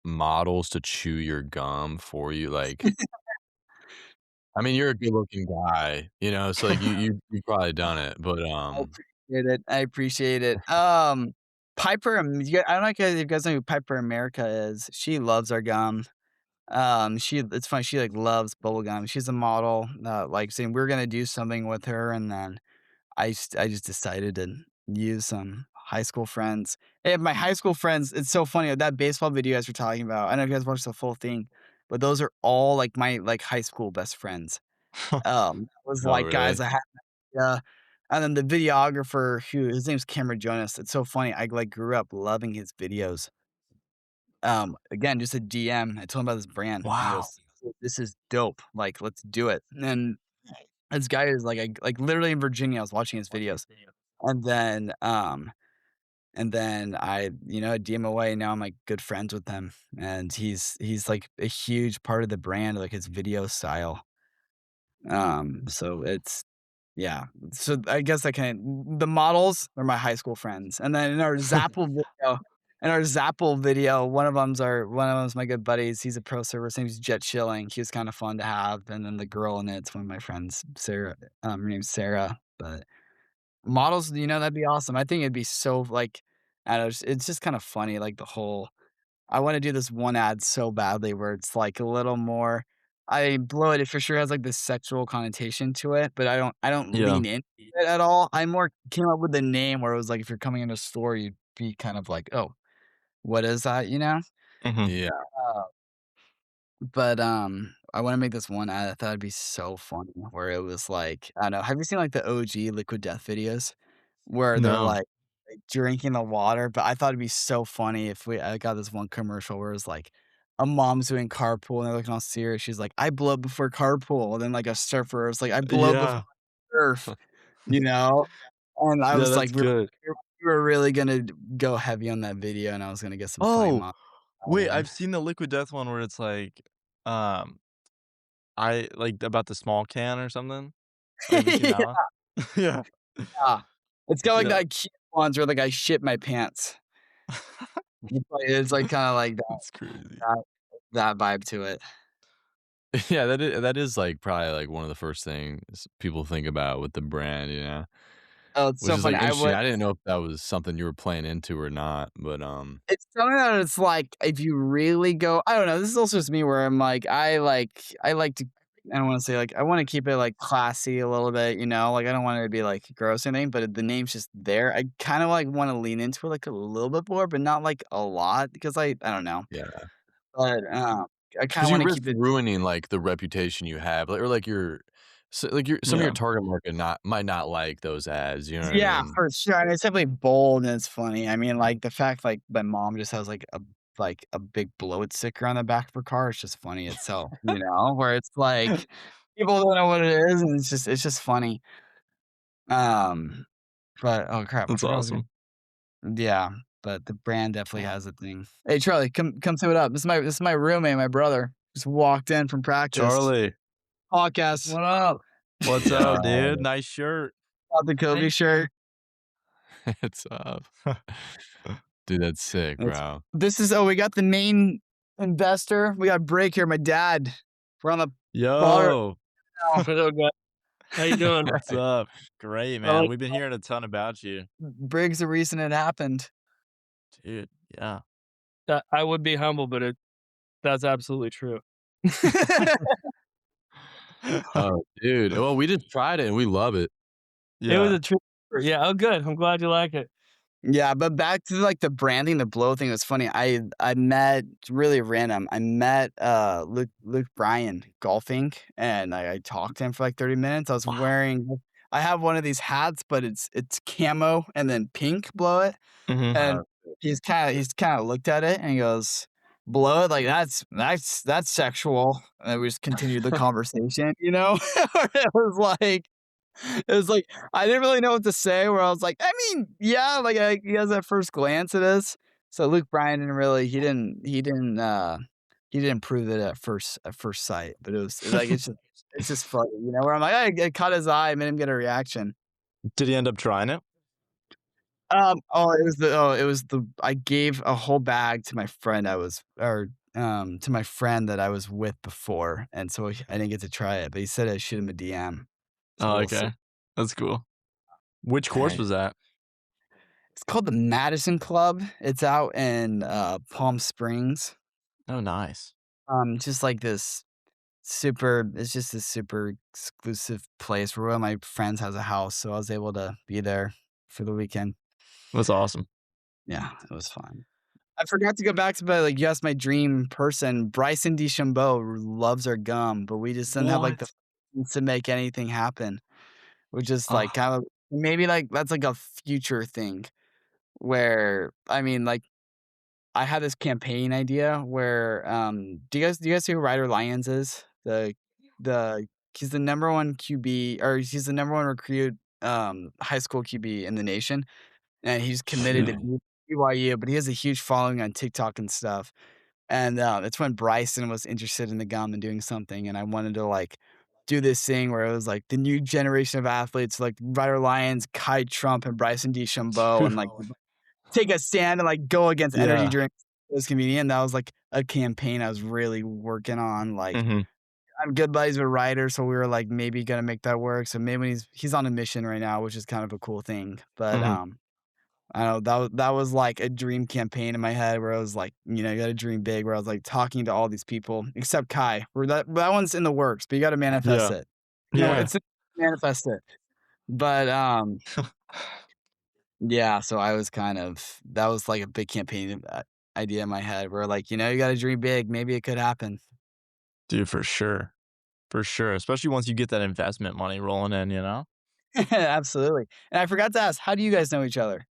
models to chew your gum for you? Like, I mean, you're a good-looking guy, you know, so, like, you've probably done it, but, I appreciate it. Piper, I don't know if you guys know who Piper America is. She loves our gum. It's funny, she, like, loves bubble gum. She's a model, like, saying we're gonna do something with her, and then I just decided to use some high school friends. And my high school friends, it's so funny, that baseball video you guys were talking about, I don't know if you guys watched the full thing, but those are all, like, my, like, high school best friends. Was, oh, like, guys really? I had yeah, and then the videographer who his name's Cameron Jonas, it's so funny, I, like, grew up loving his videos. Again, just a DM, I told him about this brand, and he Wow. goes, "This is dope, like, let's do it." And this guy is, like, literally in Virginia, I was watching his videos, and then, I, I DM away, now I'm, like, good friends with him, and he's, like, a huge part of the brand, like, his video style. So it's yeah. So I guess I can the models are my high school friends, and then in our Zapple video, one of them's my good buddies, he's a pro server, his name's Jet Chilling, he was kinda fun to have, and then the girl in it's one of my friends, Sarah, her name's Sarah, but models, that'd be awesome. I think it'd be so, like, I don't know, it's just kinda funny, like, the whole I wanna do this one ad so badly where it's, like, a little more Blow It, it for sure has, like, this sexual connotation to it, but I don't Yeah. lean into it at all. I more came up with the name where it was, like, if you're coming in a store, you'd be kind of like, "Oh, what is that?" You know? Mhm. Yeah. Uh, but, I wanna make this one ad, I thought it'd be so funny where it was, like I don't know, have you seen, like, the OG Liquid Death videos? Where they're, No. like, drinking the water, but I thought it'd be so funny if I got this one commercial where it's, like, a mom's doing carpool, and they're looking all serious, she's like, "I blow up before carpool," and then, like, a surfer is like, "I blow up before Yeah. surf," you know? And I Yeah, was that's like, good. we were really gonna go heavy on that video, and I was gonna get some funny Oh, moms out of wait, them. I've seen the Liquid Death one where it's like Um, I like about the small can or something. Have you ever seen that Yeah, one? Yeah. yeah. It's got, like, Yeah. that cute ones where, like, I shit my pants. It's, like, kinda like That's crazy. that that vibe to it. Yeah, that is, like, probably, like, one of the first things people think about with the brand, you know? Oh, it's Which so is, funny. like, I interesting. would I didn't know if that was something you were playing into or not, but, It's something that it's like, if you really go I don't know, this is also just me where I'm like, I like to I don't wanna say, like I wanna keep it, like, classy a little bit, you know? Like, I don't want it to be, like, gross or anything, but the name's just there. I kinda, like, wanna lean into it, like, a little bit more, but not, like, a lot because I don't know. yeah. But, I kinda 'Cause you wanna risk keep it. ruining, like, the reputation you have, like, or, like, your your some of your Yeah. target market might not like those ads, you know what I Yeah, mean? for sure, and it's definitely bold and it's funny. I mean, like, the fact, like, my mom just has, like, a big blow it sticker on the back of her car, it's just funny itself, you know? Where it's like, people don't know what it is, and it's just funny. Um, but oh crap, I That's forgot what I was gonna awesome. yeah, but the brand definitely has a thing. Hey, Charlie, come see what up. This is my roommate, my brother. Just walked in from practice. Charlie, Podcast. What up? what's up, dude? Yo, Nice shirt. Got the Kobe Thank you. shirt. it's up. Dude, that's sick, It's bro. this is we got the main investor. We got Break here, my dad. We're on the bar Yo, now. Hello, guys. How you doing? what's up? Great, I man. like We've been hearing a ton about you. Briggs the reason it happened. Dude, yeah. I would be humble, but that's absolutely true. Oh, dude. Well, we just tried it and we love it. It was Yeah. a true yeah, oh, good. I'm glad you like it. Yeah, but back to, like, the branding, the blow thing was funny. I met it's really random. I met, Luke Bryan golfing, and I talked to him for, like, 30 minutes. Wow. I have one of these hats, but it's camo and then pink blow it, Mhm. and he's kinda looked at it and he goes, "Blow it? Like, that's sexual." And then we just continued the conversation, you know? It was like it was like, I didn't really know what to say where I was like, I mean, yeah, like, I guess at first glance it is. So Luke Bryan didn't really he didn't prove it at first sight, but like, it's just funny, you know, where I'm like, I caught his eye, made him get a reaction. Did he end up trying it? I gave a whole bag to my friend to my friend that I was with before, and so I didn't get to try it, but he said I shoot him a DM, so Oh, we'll see. okay. That's cool. Which course Hey. was that? It's called the Madison Club. It's out in, Palm Springs. Oh, nice. Just like this it's just this super exclusive place where one of my friends has a house, so I was able to be there for the weekend. That's awesome. Yeah, it was fun. I forgot to go back to my, like, yes, my dream person. Bryson DeChambeau loves our gum, but we just didn't have, like, the What? funds to make anything happen. We're just, like, Oh, kind of maybe, like, that's, like, a future thing where I mean, like I had this campaign idea where, do you guys see who Ryder Lyons is? The he's the number one QB or he's the number one recruit, high school QB in the nation, and he's committed to shoot. BYU, but he has a huge following on TikTok and stuff, and, it's when Bryson was interested in the gum and doing something, and I wanted to, like, do this thing where it was, like, the new generation of athletes, like Ryder Lyons, Kai Trump, and Bryson DeChambeau, and, like take a stand and, like, go against energy Yeah. drinks as comedian. That was, like, a campaign I was really working on, like, Mhm. I'm good buddies with Ryder, so we were, like, maybe gonna make that work, so maybe when he's on a mission right now, which is kind of a cool thing, but, Mhm. I don't know, that was, like, a dream campaign in my head where I was like, you know, you gotta dream big, where I was, like, talking to all these people, except Kai, where that one's in the works, but you gotta manifest Yeah. it. No, Yeah. it's manifest it. But, yeah, so I was kind of that was like a big campaign, idea in my head where like, you know, you gotta dream big, maybe it could happen. Dude, for sure. For sure, especially once you get that investment money rolling in, you know? Absolutely. And I forgot to ask, how do you guys know each other?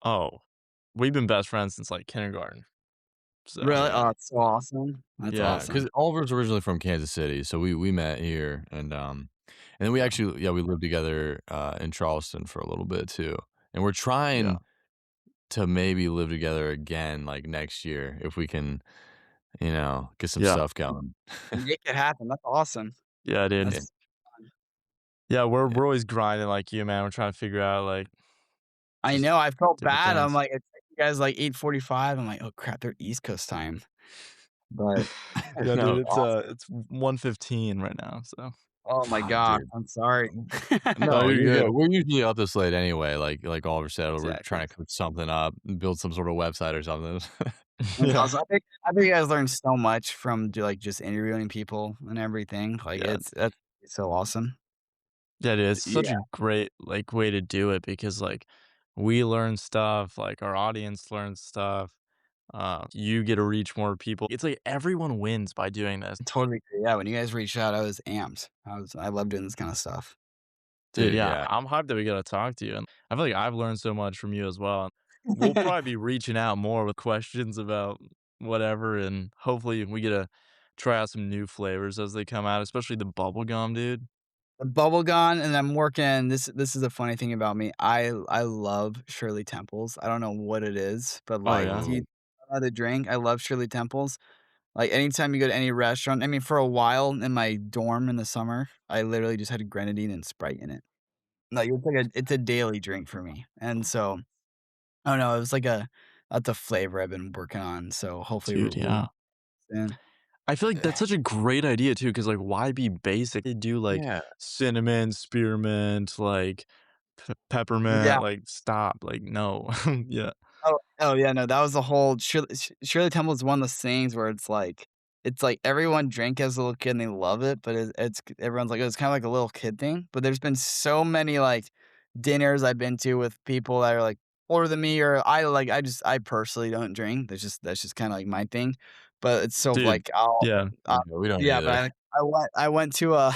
Oh, we've been best friends since, like, kindergarten. So, Really? Oh, Yeah. that's so awesome. That's Yeah, yeah. because awesome. Oliver's originally from Kansas City, so we met here, and then we Yeah. actually we lived together, in Charleston for a little bit too, and we're Yeah. trying to maybe live together again, like, next year if we can get some Yeah. stuff going. Make it happen. That's awesome. Yeah, dude. Yeah, That's fun. Yeah, we're yeah. we're always grinding like you, man. We're trying to figure out, like, I just know, I felt different bad. I'm things. like, "It's you guys like 8:45." I'm like, "Oh crap, they're East Coast time." But Yeah, No, dude, awesome. it's 1:15 right now, so Oh my God, gosh, dude. I'm sorry. no, No, you're you're good. good. We're usually up this late anyway, like Oliver said, we're Exactly. trying to cook something up, build some sort of website or something. That's Yeah. awesome. I think you guys learned so much from like, just interviewing people and everything. Like, Yeah. that's so awesome. Yeah, dude, it's such Yeah, a great, like, way to do it because, like, we learn stuff, like, our audience learns stuff, you get to reach more people. It's like everyone wins by doing this. totally agree. Yeah, when you guys reached out, I was amped. I love doing this kinda stuff. Dude, Dude, yeah, yeah. I'm hyped that we got to talk to you, and I feel like I've learned so much from you as well. We'll probably be reaching out more with questions about whatever, and hopefully we get to try out some new flavors as they come out, especially the bubble gum, dude. The bubble gum, and I'm working this is a funny thing about me. I love Shirley Temples. I don't know what it is, but, Oh, like, yeah? do you Ooh. know the drink? I love Shirley Temples. Like, anytime you go to any restaurant I mean, for a while in my dorm in the summer, I literally just had grenadine and Sprite in it. Like, it's a daily drink for me, and so I don't know, it was like a that's a flavor I've been working on, so hopefully Dude, we'll yeah. soon. I feel like that's such a great idea too, because like, why be basic? They do, like, Yeah. cinnamon, spearmint, like, Yeah. peppermint, like, stop, like, no. Yeah. Oh, yeah, no, that was the whole Shirley Temple is one of those things where it's like everyone drank as a little kid and they love it, but it's everyone's like, "Oh, it's kinda like a little kid thing," but there's been so many, like, dinners I've been to with people that are, like, older than me or I personally don't drink, that's just kinda like my thing, but it's so Dude, like, I'll yeah. Yeah, we don't yeah, but either. I went to a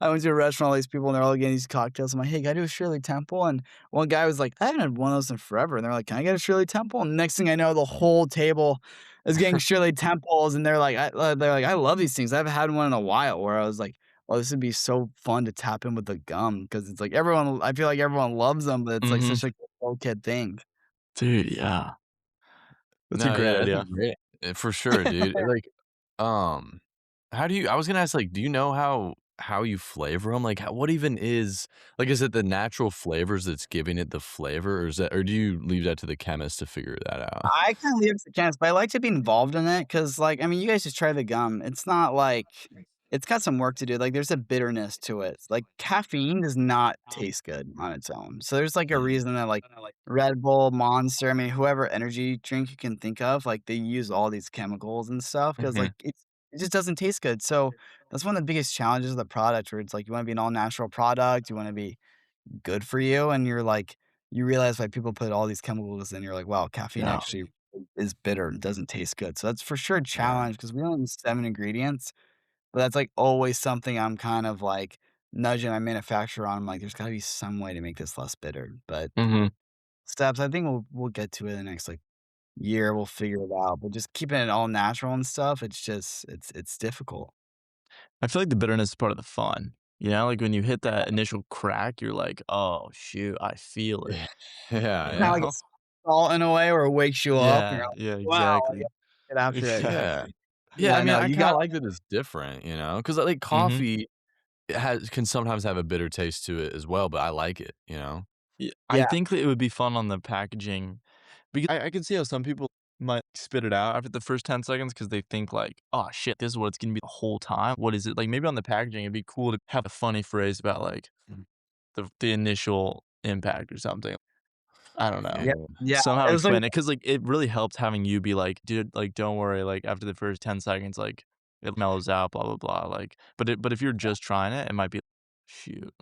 I went to a restaurant, all these people, and they're all getting these cocktails. I'm like, "Hey, can I do a Shirley Temple?" And one guy was like, "I haven't had one of those in forever." And they're like, "Can I get a Shirley Temple?" And next thing I know, the whole table is getting Shirley Temples, and they're like, "I love these things. I haven't had one in a while." Where I was like, "Well, this would be so fun to tap in with the gum because it's like everyone I feel like everyone loves them, but it's like Mhm. such like a little kid thing." Dude, yeah. That's a No, great yeah, that's a idea. great for sure, dude. Like, um, how do you I was gonna ask, like, do you know how you flavor them? Like, what even is it the natural flavors that's giving it the flavor, or do you leave that to the chemist to figure that out? I kinda leave it to chance, but I like to be involved in it because, like, I mean, you guys just try the gum. It's not like it's got some work to do, like, there's a bitterness to it. Like, caffeine does not taste good on its own. So there's, like, a Mm, reason that, like, Red Bull, Monster, I mean, whoever energy drink you can think of, like, they use all these chemicals and stuff because Mhm. like, it just doesn't taste good. So that's one of the biggest challenges of the product where it's like you wanna be an all-natural product, you wanna be good for you, and you're like you realize why people put all these chemicals in, you're like, "Wow, caffeine Yeah. actually is bitter and doesn't taste good." So that's for sure a yeah. challenge because we only use 7 ingredients, but that's, like, always something I'm kind of, like, nudging my manufacturer on. I'm like, "There's gotta be some way to make this less bitter." But Mhm. steps, I think we'll get to it in the next, like, year, we'll figure it out, but just keeping it all natural and stuff, it's just it's difficult. I feel like the bitterness is part of the fun. You know, like, when you hit that initial crack, you're like, "Oh, shoot, I feel it." Yeah. Yeah, You Kinda yeah. like a know? salt in a way where it wakes you up and you're Yeah, like, yeah, "Wow," exactly. get after it. Yeah. Exactly. Yeah, I Yeah, mean, no, I you kinda got like that it's different, because like, Mhm. coffee can sometimes have a bitter taste to it as well, but I like it, you know? Yeah, I yeah, think that it would be fun on the packaging because I can see how some people might spit it out after the first 10 seconds because they think like, "Oh, shit, this is what it's gonna be the whole time. What is it?" Like, maybe on the packaging, it'd be cool to have a funny phrase about, like, the initial impact or something. I don't know. yeah, Yeah. yeah, Somehow it was like explain it because like, it really helps having you be like, "Dude, like, don't worry, like, after the first 10 seconds, like, it mellows out, blah, blah, blah," like, but if you're just trying it, it might be, "Shoot."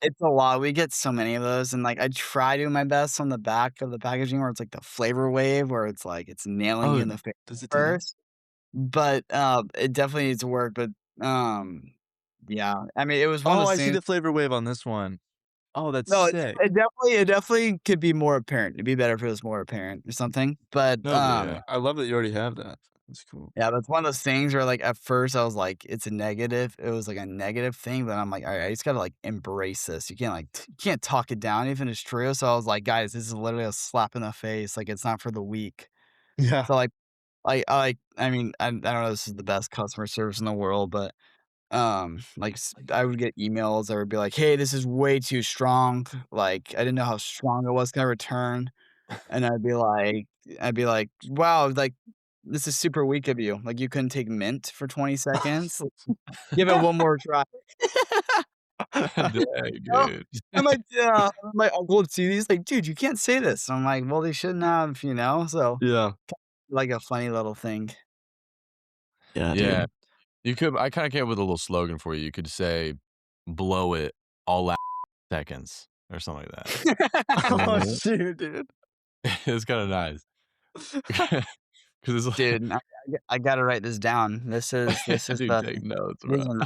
it's a lot, we get so many of those, and, like, I try doing my best on the back of the packaging where it's, like, the flavor wave where it's, like, it's nailing you Oh, in the face does it do that? first, but, it definitely needs to work, but, yeah, I mean, it was one of Oh, those I see things the flavor wave on this one. Oh, that's no, sick. it definitely could be more apparent, it'd be better if it was more apparent or something, but, No, Yeah. I love that you already have that. That's cool. yeah, but it's one of those things where, like, at first I was like, it's a negative. It was like a negative thing, but I'm like, "Alright, I just gotta, like, embrace this." You can't, like, you can't talk it down even if it's true, so I was like, "Guys, this is literally a slap in the face, like, it's not for the weak." Yeah. So, like, I mean, I don't know if this is the best customer service in the world, but, like, I would get emails that would be like, "Hey, this is way too strong." Like, I didn't know how strong it was, can I return? And I'd be like, "Wow, like, this is super weak of you. Like, you couldn't take mint for 20 seconds? Give it one more try." Dang, Oh, dude. and my uncle would see these, like, "Dude, you can't say this." I'm like, "Well, they shouldn't have," you know? So, Yeah. like a funny little thing. Yeah, Yeah. dude. You could I kinda came up with a little slogan for you. You could say, "Blow it all out seconds," or something like that. You know Oh, what I mean? shoot, dude. It's kinda nice. 'Cause it's like Dude, I gotta write this down. This is dude, the take notes, bro. vision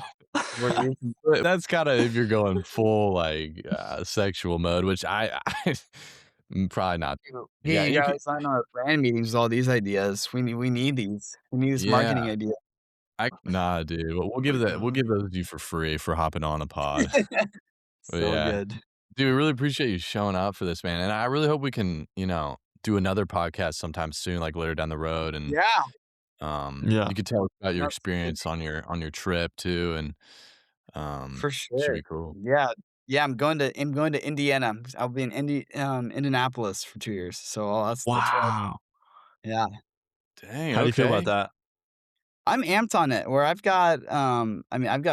we're using. But that's kinda if you're going full, like, sexual mode, which probably not. Get Yeah, you you could guys on our brand meetings with all these ideas. We need these. We need this yeah, marketing idea. nah, dude, we'll give those to you for free for hopping on a pod. But So yeah. good. Dude, we really appreciate you showing up for this, man, and I really hope we can, do another podcast sometime soon, like, later down the road, and, Yeah, Yeah. you could tell us about your absolutely. experience on your trip too, and, For it should sure. be cool. Yeah. Yeah, I'm going to Indiana. I'll be in Indianapolis for 2 years. So, that's where Wow. yeah. Dang, How do you feel about okay. that? I'm amped on it where I've got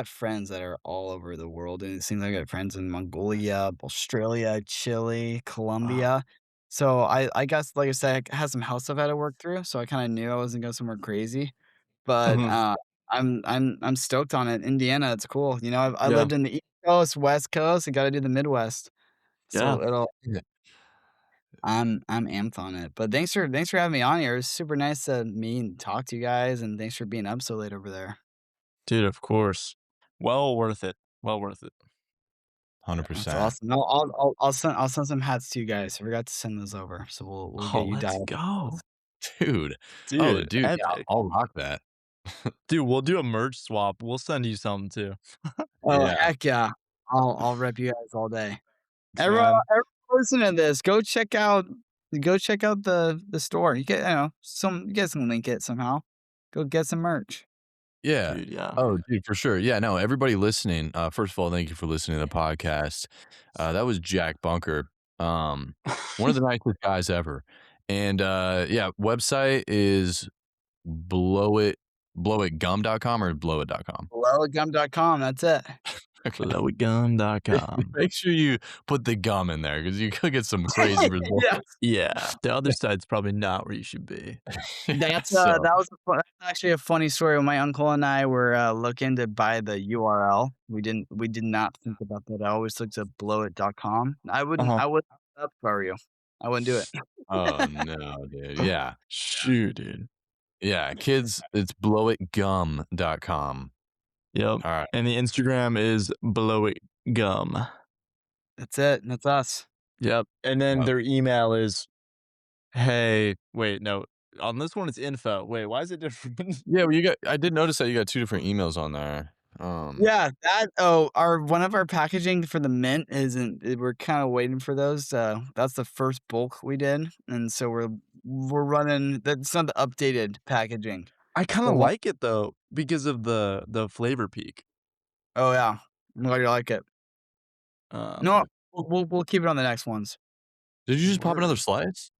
friends that are all over the world, and it seems like I got friends in Mongolia, Australia, Chile, Wow. Colombia. So I guess, like I said, I had some house stuff I had to work through, so I kinda knew I wasn't going somewhere crazy. But, Mhm. I'm stoked on it. Indiana, it's cool. You know, I Yeah. lived in the East Coast, West Coast, I gotta do the Midwest. Yeah. So it'll Yeah. I'm amped on it. But thanks for having me on here. It was super nice to meet and talk to you guys, and thanks for being up so late over there. Dude, of course. Well worth it. Well worth it. That's 100%. awesome. No, I'll send some hats to you guys. I forgot to send those over, so we'll Oh, get you let's dialed go. Dude. Oh, Dude, dude, yeah, epic. I'll rock that. Dude, we'll do a merch swap. We'll send you something too. Oh, Yeah. heck yeah. I'll rep you guys all day. Thanks, Everyone man. everyone listening to this, go check out the store. You guys can link it somehow. Go get some merch. Yeah. Dude, yeah. Oh, dude, for sure. Yeah, no, everybody listening, first of all, thank you for listening to the podcast. That was Jack Bunker, one of the nicest guys ever. And, yeah, website is blowitgum.com or blowit.com? Blowagum.com, that's it. Okay. Blowitgum.com. Make sure you put the gum in there because you could get some crazy Yeah. results. Yeah, the other side's probably not where you should be. Yeah, so That's actually a funny story. When my uncle and I were, looking to buy the URL, we did not think about that. I always looked at blowit.com. Uh-huh. I wouldn't up if I were you. I wouldn't do it. oh, no, dude. Yeah. Shoot, dude. Yeah, kids, it's blowitgum.com. Yep. Alright. And the Instagram is blowitgum. That's it. That's us. Yep. And then Wow. their email is, hey, wait, no. On this one, it's info. Wait, why is it different? Yeah, well, I did notice that you got 2 different emails on there. Yeah, our one of our packaging for the mint isn't we're kinda waiting for those, that's the first bulk we did, and so we're running that's not the updated packaging. I kind The of one like it though because of the flavor peak. Oh, yeah. I'm glad you like it. No, Um, we'll keep it on the next ones. Did you just pop another word. slice?